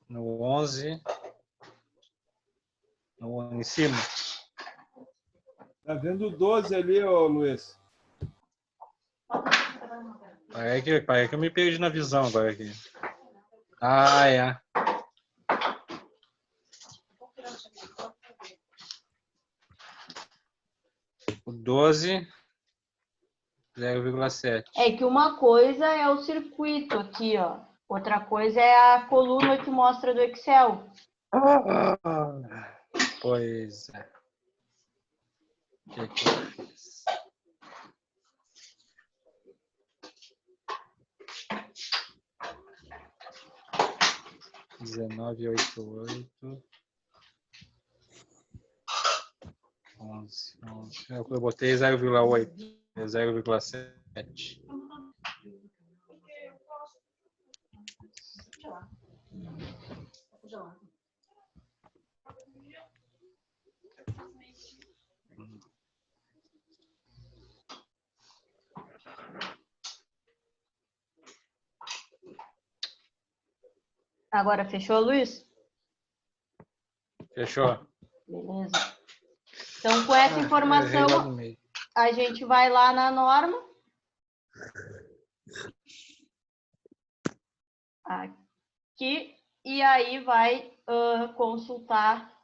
S5: No 11, em cima.
S3: Tá vendo 12 ali, ô Luiz?
S5: Parece que eu me perdi na visão agora aqui. Ah, é. O 12, 0,7.
S1: É que uma coisa é o circuito aqui, ó. Outra coisa é a coluna que mostra do Excel.
S5: Pois é. O que eu fiz? (19,88) 11. Eu botei 0,8. É 0,7.
S1: Agora fechou, Luiz?
S5: Fechou?
S1: Beleza. Então, com essa informação, a gente vai lá na norma. aqui, e aí vai consultar.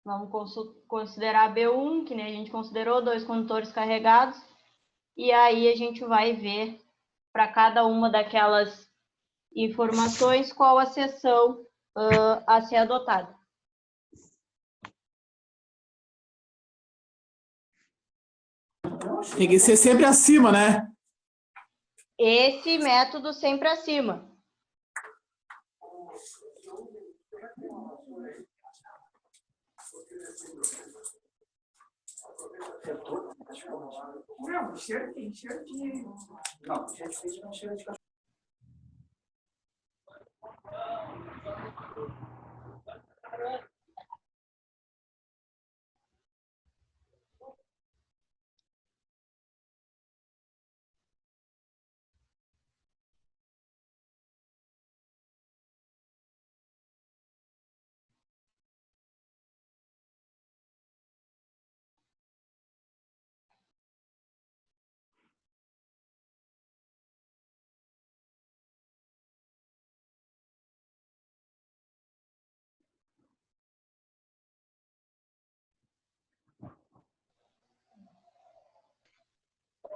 S1: Vamos considerar B1, que nem a gente considerou, 2 condutores carregados, e aí a gente vai ver para cada uma daquelas informações qual a seção a ser adotada.
S4: Tem que ser sempre acima, né?
S1: Esse método sempre acima.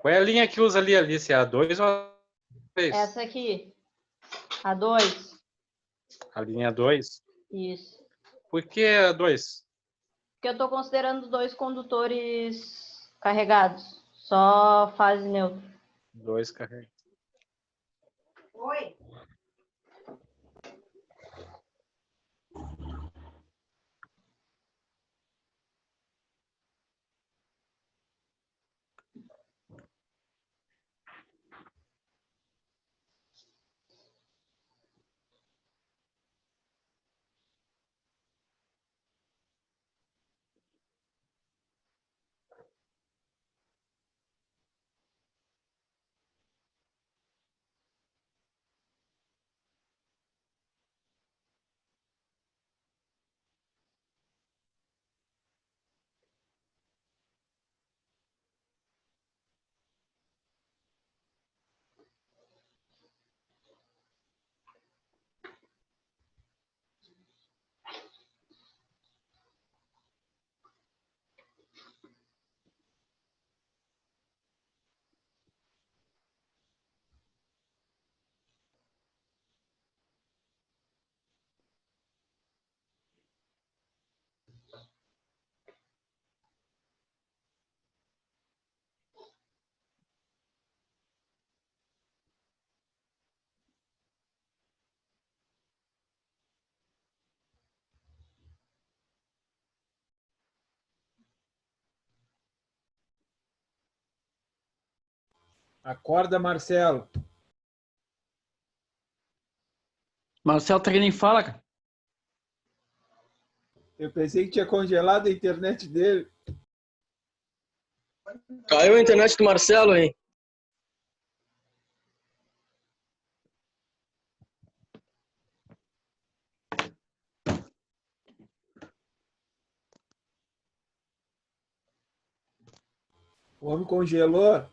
S5: Qual é a linha que usa ali, Alice? É a 2 ou a 3?
S1: Essa aqui, a 2.
S5: A linha 2.
S1: Isso.
S5: Por que a 2?
S1: Porque eu estou considerando 2 condutores carregados, só fase neutra.
S5: 2 carregados.
S7: Oi.
S3: Acorda, Marcelo.
S2: Marcelo tá que nem fala, cara.
S3: Eu pensei que tinha congelado a internet dele.
S6: Caiu a internet do Marcelo, hein?
S3: O homem congelou.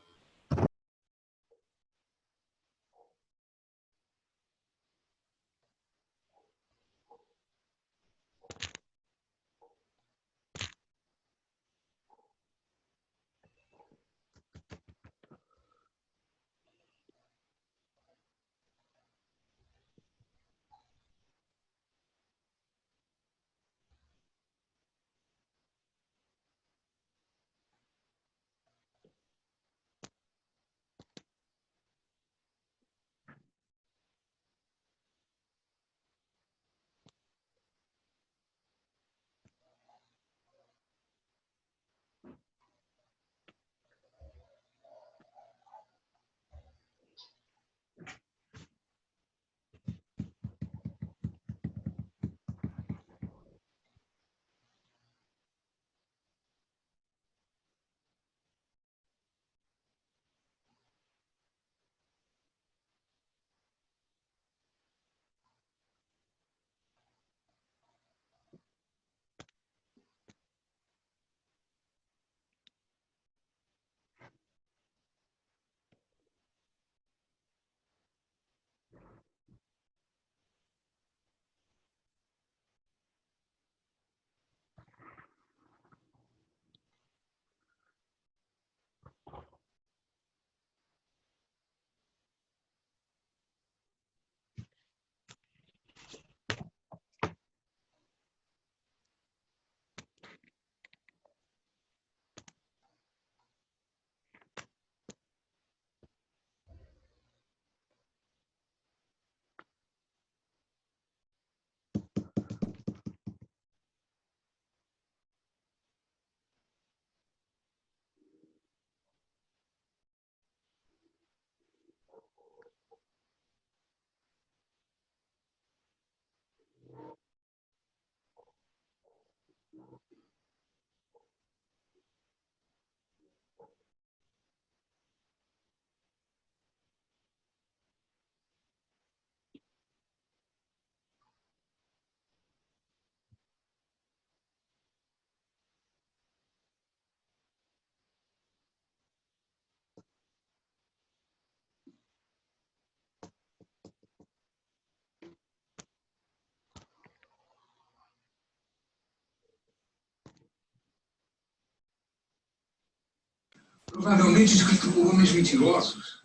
S8: Provavelmente escrito por homens mentirosos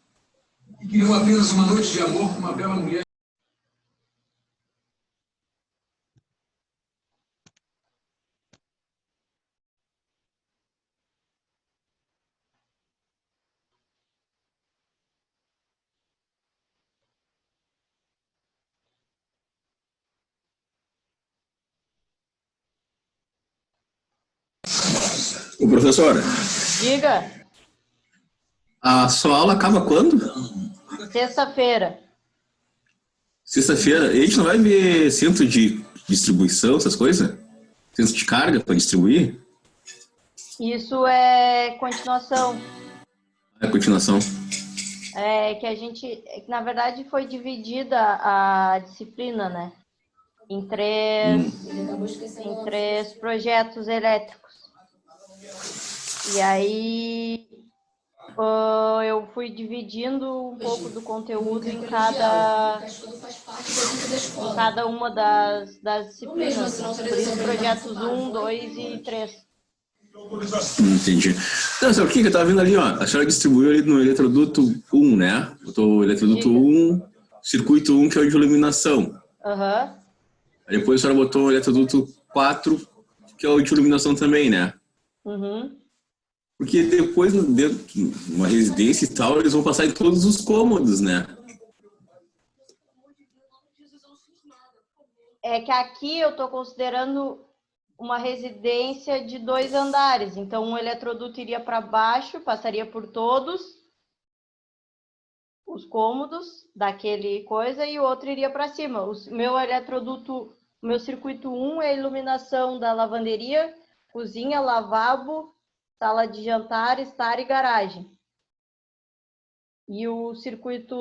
S8: que queriam apenas uma noite de amor com uma bela mulher.
S4: Ô, professora,
S1: Diga,
S4: a sua aula acaba quando?
S1: sexta-feira.
S4: Sexta-feira. E a gente não vai ver centro de distribuição, essas coisas? Centro de carga para distribuir?
S1: Isso é continuação.
S4: É a continuação.
S1: É que na verdade, foi dividida a disciplina, né? Em três projetos elétricos. E aí eu fui dividindo um pouco do conteúdo em cada uma das disciplinas. Por isso, projetos 1, 2 e 3.
S4: Entendi. Não, sabe o que eu tava vendo ali, ó? A senhora distribuiu ali no eletroduto 1, né? Botou o eletroduto 1, circuito 1, que é o de iluminação.
S1: Aham.
S4: Aí depois a senhora botou o eletroduto 4, que é o de iluminação também, né?
S1: Uhum.
S4: Porque depois, dentro de uma residência e tal, eles vão passar em todos os cômodos, né?
S1: É que aqui eu estou considerando uma residência de 2 andares. Então, um eletroduto iria para baixo, passaria por todos os cômodos daquele coisa, e o outro iria para cima. O meu circuito 1 é a iluminação da lavanderia, cozinha, lavabo, sala de jantar, estar e garagem. E o circuito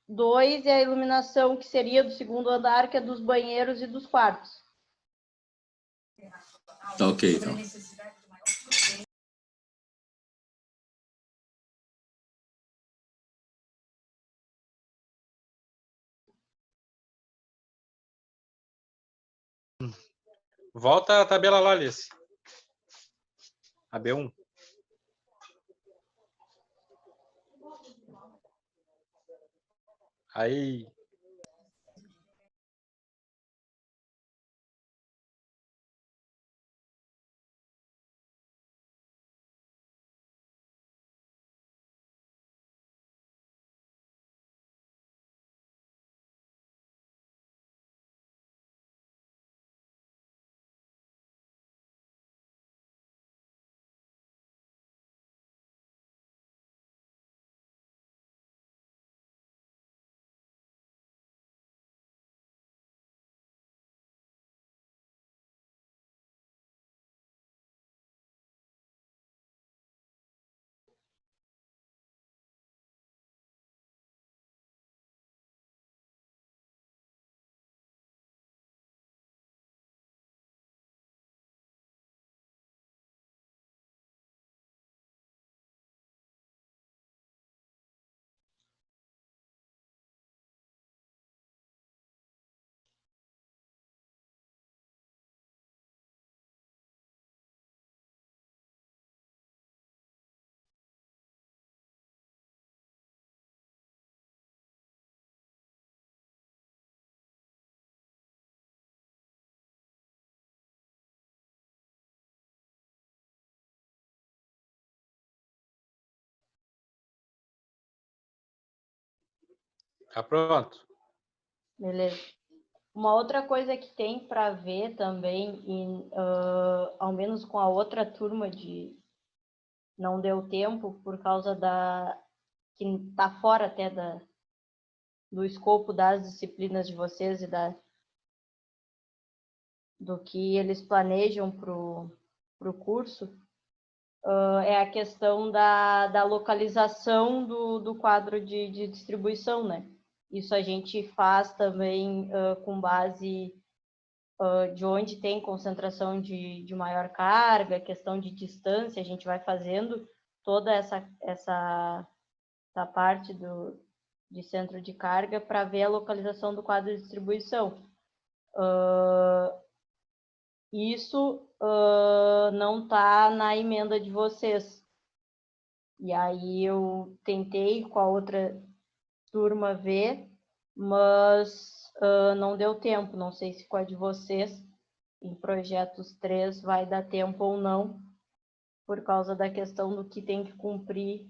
S1: 2 é a iluminação que seria do segundo andar, que é dos banheiros e dos quartos.
S4: Tá ok, então.
S5: Volta a tabela lá, Alice. A B1. Aí. Tá pronto.
S1: Beleza. Uma outra coisa que tem para ver também, ao menos com a outra turma não deu tempo por causa que está fora até do escopo das disciplinas de vocês e do que eles planejam para o curso, é a questão da localização do quadro de distribuição, né? Isso a gente faz também com base de onde tem concentração de maior carga, questão de distância, a gente vai fazendo toda essa parte de centro de carga para ver a localização do quadro de distribuição. Isso não está na emenda de vocês. E aí eu tentei com a outra turma ver, mas não deu tempo. Não sei se com a de vocês, em projetos 3, vai dar tempo ou não, por causa da questão do que tem que cumprir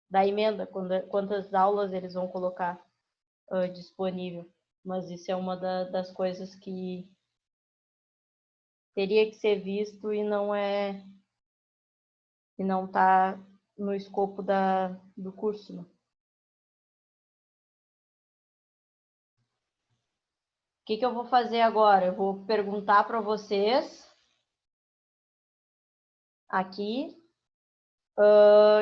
S1: da emenda, quantas aulas eles vão colocar disponível. Mas isso é uma das coisas que teria que ser visto e não está no escopo do curso. Né? O que eu vou fazer agora? Eu vou perguntar para vocês aqui,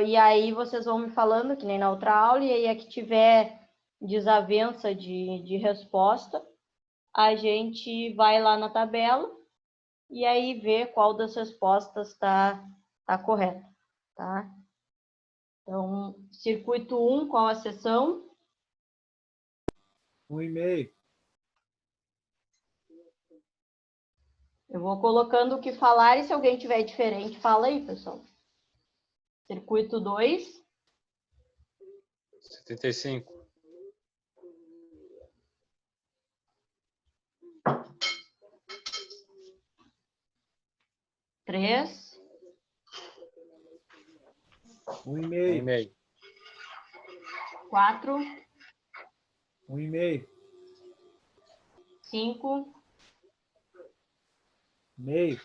S1: e aí vocês vão me falando, que nem na outra aula, e aí a que tiver desavença de resposta, a gente vai lá na tabela e aí vê qual das respostas está correta, tá? Então, circuito 1, qual a seção?
S3: 1,5.
S1: Eu vou colocando o que falar e se alguém tiver diferente, fala aí, pessoal. Circuito 2.
S5: 75.
S1: 3.
S3: 1,5.
S1: 4.
S3: 1,5.
S1: 5.
S3: Meio.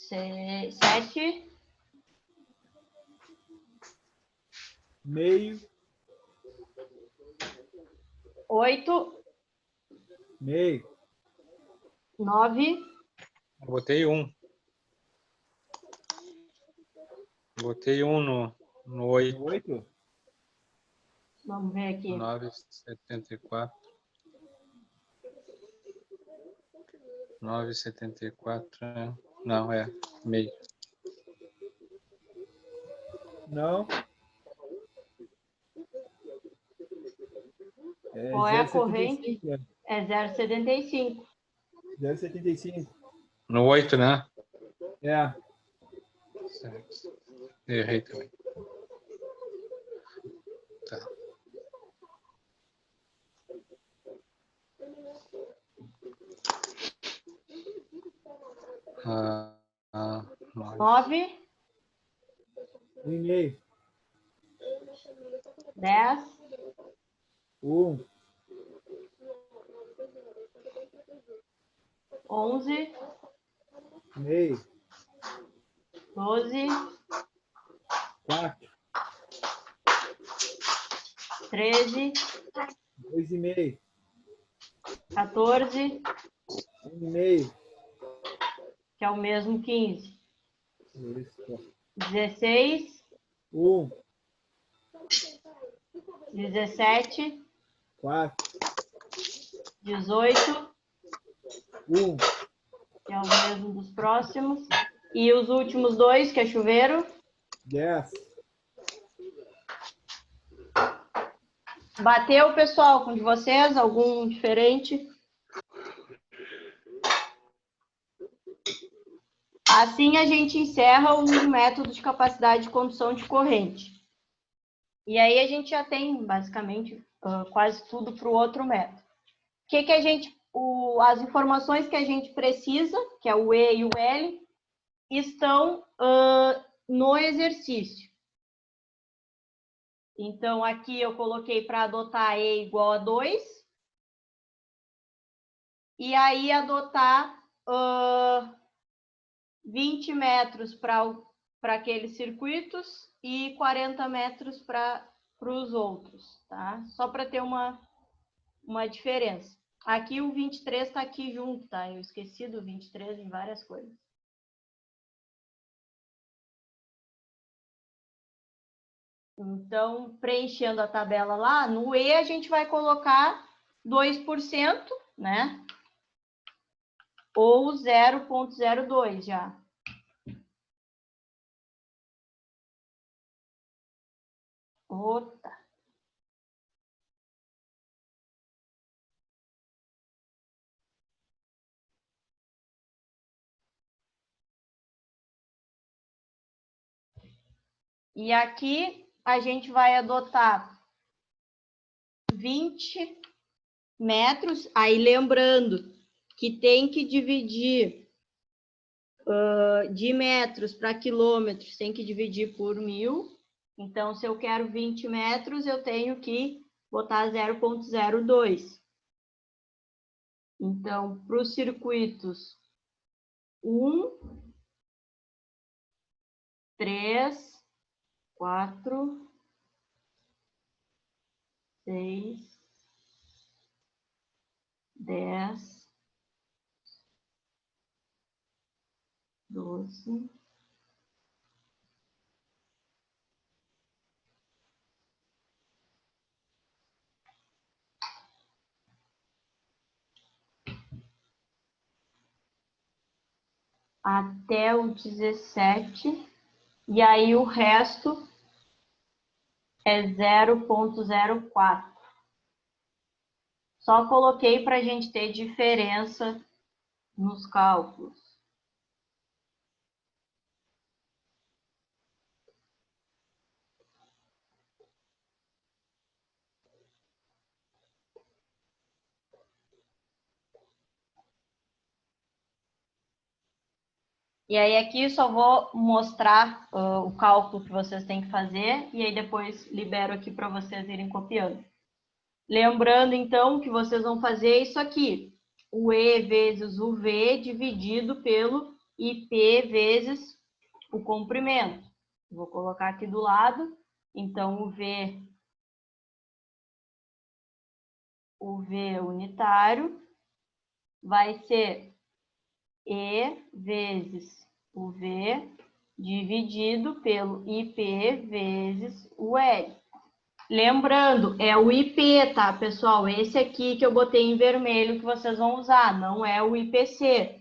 S1: 7.
S3: Meio.
S1: 8.
S3: Meio.
S1: 9.
S5: Botei 1. Botei 1 no 8.
S3: 8.
S1: Vamos ver aqui.
S5: 9,74. 9,74. Não, é meio.
S3: Não.
S1: Qual é a
S3: 0,75,
S1: corrente?
S3: né?
S1: É 0,75.
S3: 0,75.
S5: No 8, né?
S3: É.
S5: Certo. Errei também. Tá. Ah,
S1: 9.
S3: 1,5.
S1: 10.
S3: 1.
S1: 11.
S3: Meio.
S1: 12.
S3: 4.
S1: 13.
S3: 2,5.
S1: 14.
S3: 1,5.
S1: Que é o mesmo 15.
S3: Isso.
S1: 16.
S3: 1.
S1: 17.
S3: 4.
S1: 18.
S3: 1.
S1: Que é o mesmo dos próximos. E os últimos dois, que é chuveiro?
S3: 10.
S1: Bateu, pessoal, com de vocês? Algum diferente? Assim a gente encerra o método de capacidade de condução de corrente. E aí a gente já tem, basicamente, quase tudo para o outro método. Que a gente, as informações que a gente precisa, que é o E e o L, estão no exercício. Então, aqui eu coloquei para adotar E igual a 2. E aí adotar 20 metros para aqueles circuitos e 40 metros para os outros, tá? Só para ter uma diferença. Aqui o 23 está aqui junto, tá? Eu esqueci do 23 em várias coisas. Então, preenchendo a tabela lá, no E a gente vai colocar 2%, né? Ou 0,02 já. Outra. E aqui a gente vai adotar 20 metros, aí lembrando que tem que dividir de metros para quilômetros, tem que dividir por 1000. Então, se eu quero 20 metros, eu tenho que botar 0,02. Então, para os circuitos 1, 3, 4, 6, 10, 12, até o 17, e aí o resto é 0,04. Só coloquei para a gente ter diferença nos cálculos. E aí aqui eu só vou mostrar o cálculo que vocês têm que fazer e aí depois libero aqui para vocês irem copiando. Lembrando, então, que vocês vão fazer isso aqui. O E vezes o V dividido pelo IP vezes o comprimento. Vou colocar aqui do lado. Então, o V unitário vai ser E vezes o V dividido pelo IP vezes o L. Lembrando, é o IP, tá, pessoal? Esse aqui que eu botei em vermelho que vocês vão usar, não é o IPC.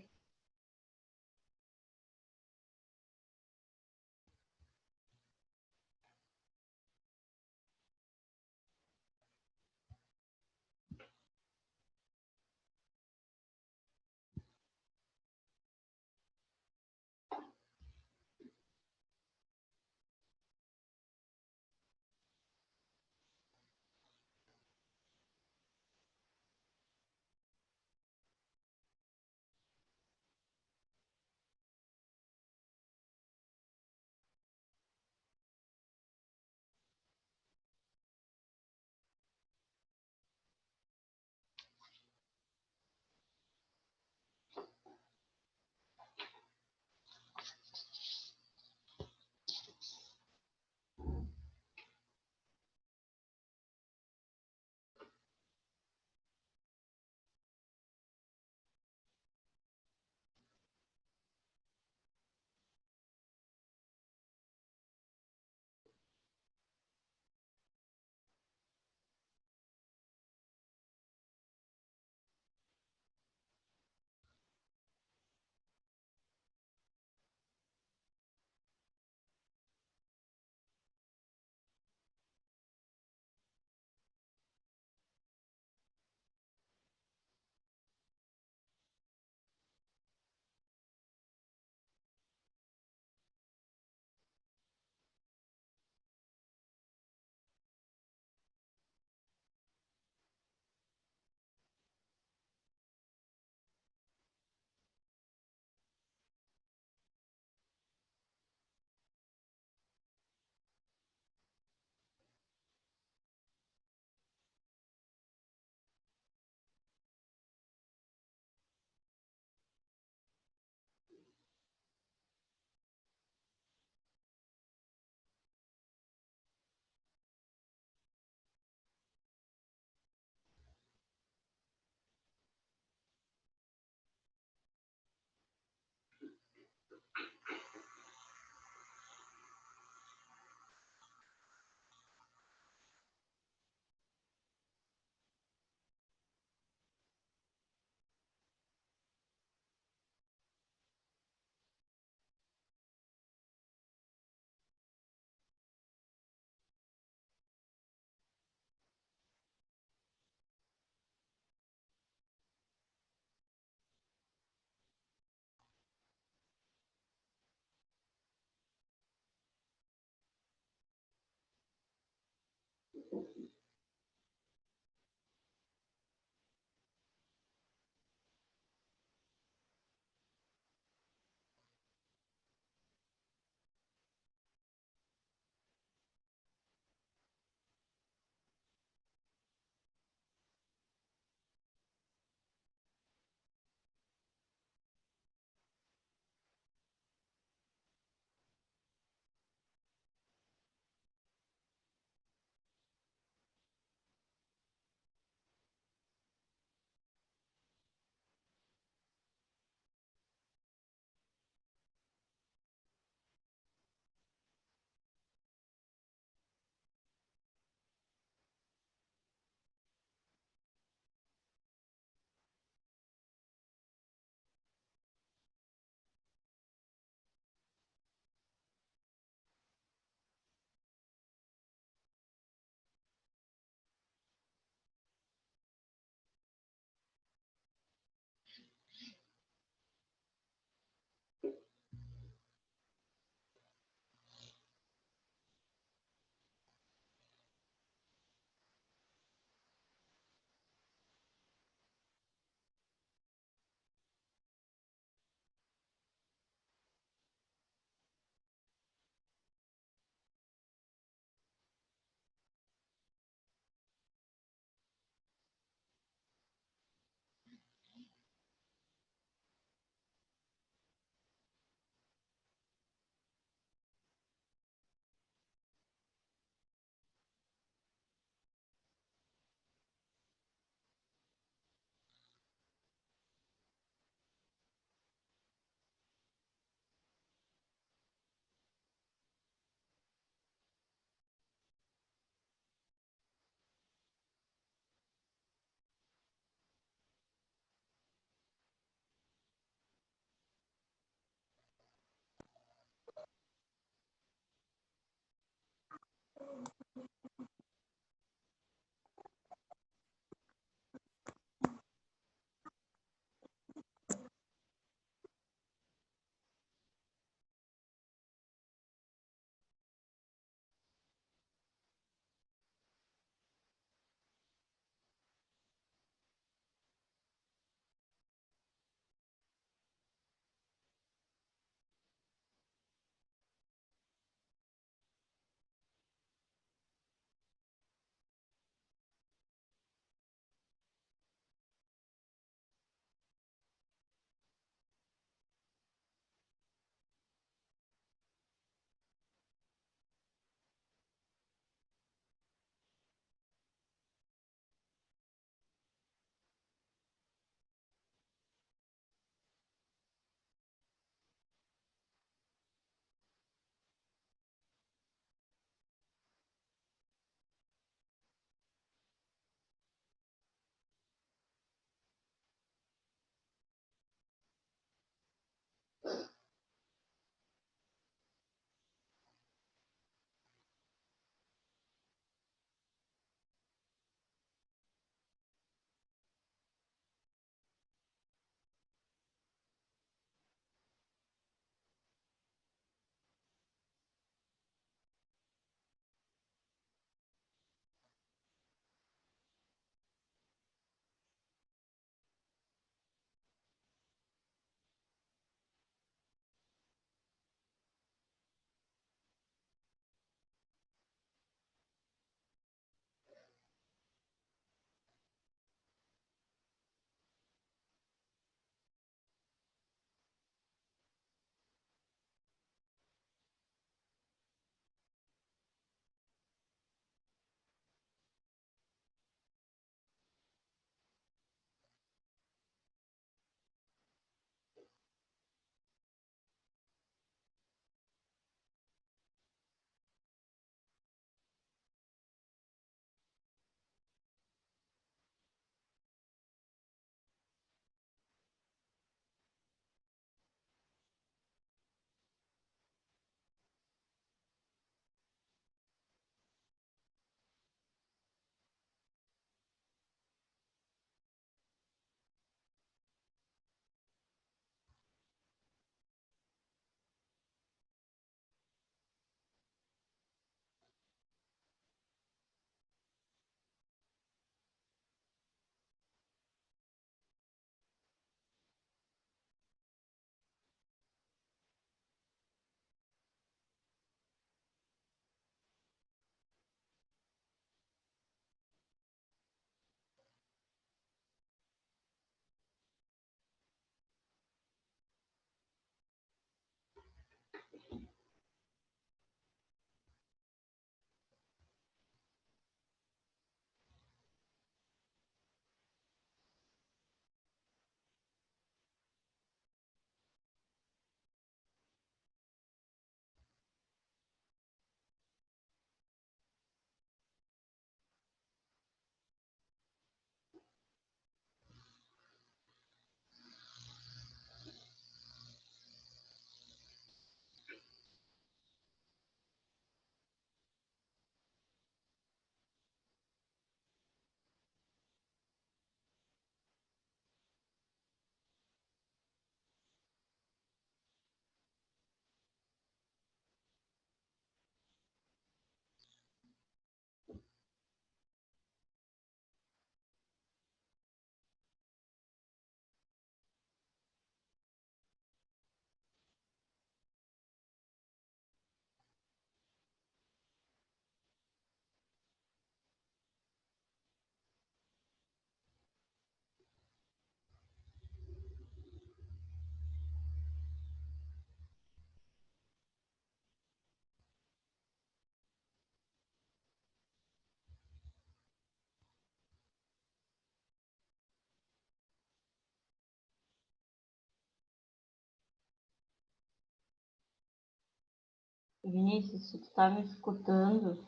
S1: Vinícius, se tu tá me escutando,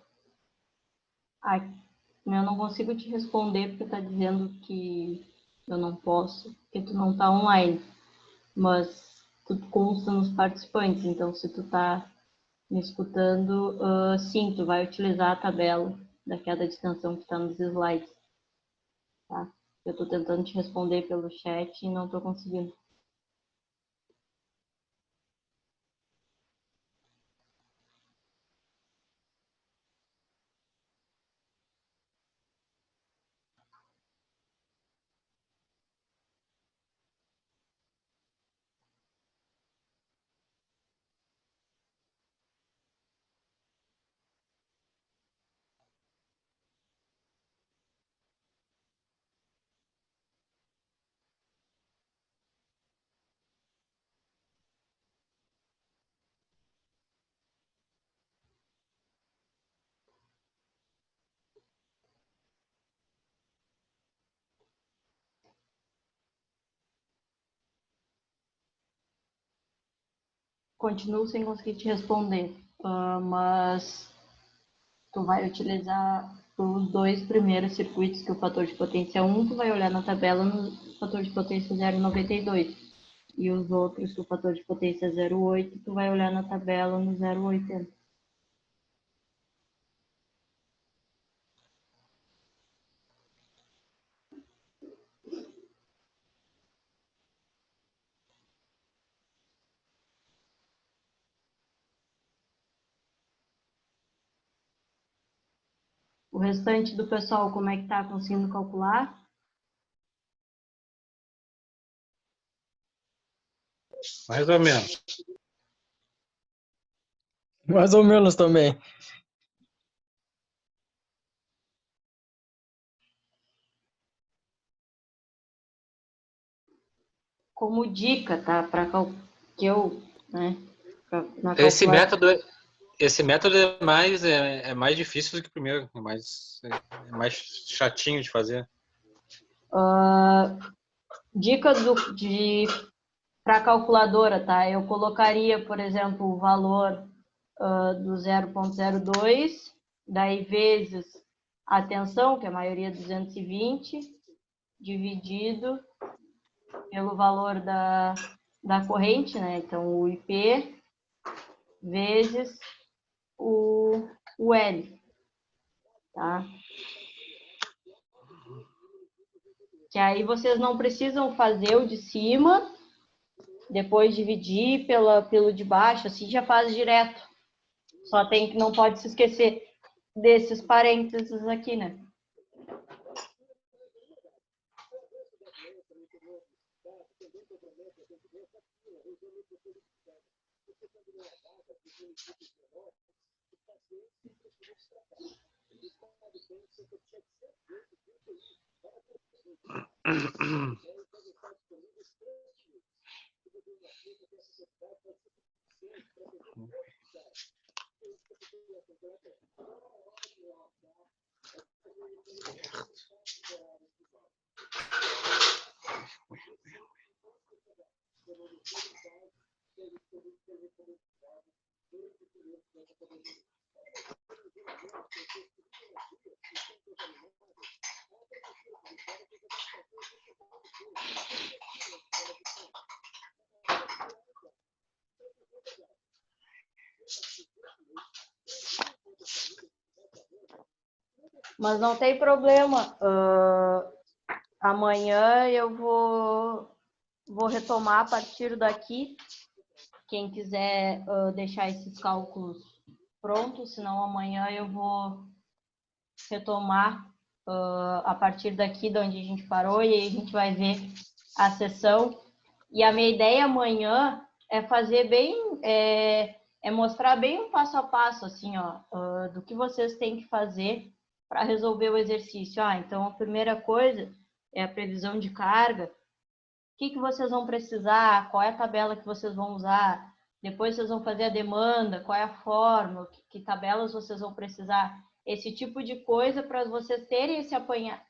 S1: eu não consigo te responder porque tá dizendo que eu não posso, porque tu não tá online. Mas tu consta nos participantes, então se tu tá me escutando, sim, tu vai utilizar a tabela da queda de tensão que está nos slides, tá? Eu estou tentando te responder pelo chat e não estou conseguindo. Continuo sem conseguir te responder, mas tu vai utilizar os dois primeiros circuitos, que o fator de potência 1, tu vai olhar na tabela no fator de potência 0,92. E os outros, o fator de potência 0,8, tu vai olhar na tabela no 0,80. O restante do pessoal, como é que tá conseguindo calcular?
S5: Mais ou menos.
S6: Mais ou menos também.
S1: Como dica, tá? Para que eu, né? Na
S5: Esse
S1: calculadora.
S5: método é mais difícil do que o primeiro, é mais chatinho de fazer.
S1: Dica para calculadora, tá? Eu colocaria, por exemplo, o valor do 0,02, daí vezes a tensão, que a maioria é 220, dividido pelo valor da corrente, né? Então, o IP vezes o L, tá? Que aí vocês não precisam fazer o de cima, depois dividir pelo de baixo, assim já faz direto. Só tem que não pode se esquecer desses parênteses aqui, né? Mas não tem problema. Amanhã eu vou retomar a partir daqui. Quem quiser deixar esses cálculos prontos, senão amanhã eu vou retomar a partir daqui de onde a gente parou e aí a gente vai ver a sessão. E a minha ideia amanhã é fazer bem, mostrar bem um passo a passo, assim, ó, do que vocês têm que fazer para resolver o exercício. Então a primeira coisa é a previsão de carga. O que vocês vão precisar? Qual é a tabela que vocês vão usar? Depois vocês vão fazer a demanda, qual é a fórmula, que tabelas vocês vão precisar? Esse tipo de coisa para vocês terem esse apanhado,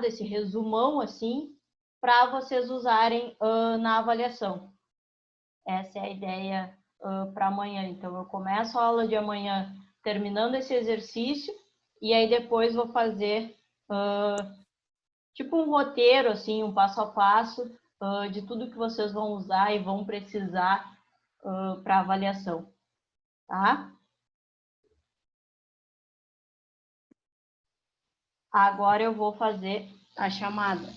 S1: esse resumão assim, para vocês usarem na avaliação. Essa é a ideia para amanhã. Então, eu começo a aula de amanhã terminando esse exercício e aí depois vou fazer tipo um roteiro, assim, um passo a passo de tudo que vocês vão usar e vão precisar para avaliação, tá? Agora eu vou fazer a chamada.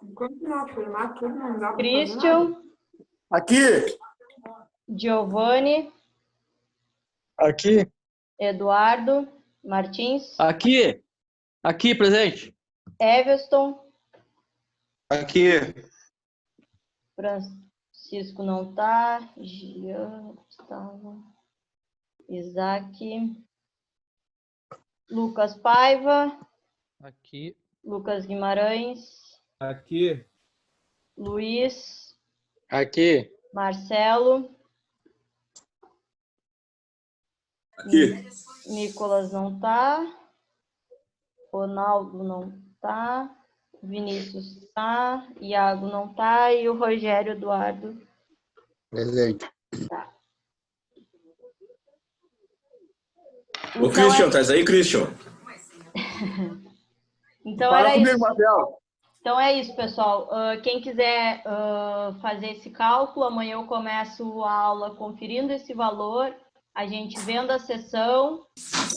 S9: Enquanto não afirmar tudo, não dá para
S1: Christian.
S6: Aqui.
S1: Giovanni.
S6: Aqui.
S1: Eduardo Martins.
S2: Aqui. Aqui, presente.
S1: Everton.
S10: Aqui.
S1: Francisco não tá. Jean, Gustavo. Isaac. Lucas Paiva.
S11: Aqui.
S1: Lucas Guimarães.
S3: Aqui.
S1: Luiz.
S10: Aqui.
S1: Marcelo.
S4: Aqui.
S1: Nicolas não tá. Ronaldo não tá. Vinícius tá. Iago não tá. E o Rogério Eduardo.
S10: Presente.
S1: Tá.
S4: Ô, Christian, traz aí, Christian.
S1: Então
S6: Fala
S1: era
S6: comigo,
S1: isso.
S6: Marcelo.
S1: Então é isso, pessoal. Quem quiser fazer esse cálculo, amanhã eu começo a aula conferindo esse valor, a gente vendo a sessão,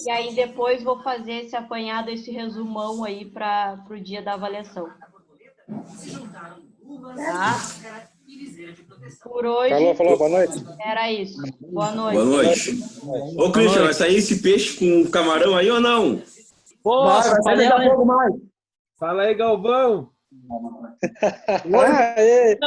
S1: e aí depois vou fazer esse apanhado, esse resumão aí para o dia da avaliação. Tá? Por hoje,
S10: Falou, boa noite.
S1: era isso. Boa noite.
S4: Boa noite. Ô, Christian, vai sair esse peixe com camarão aí ou não?
S2: Pô,
S6: Vai ser daqui a pouco mais.
S3: Fala aí, Galvão.
S10: Aê.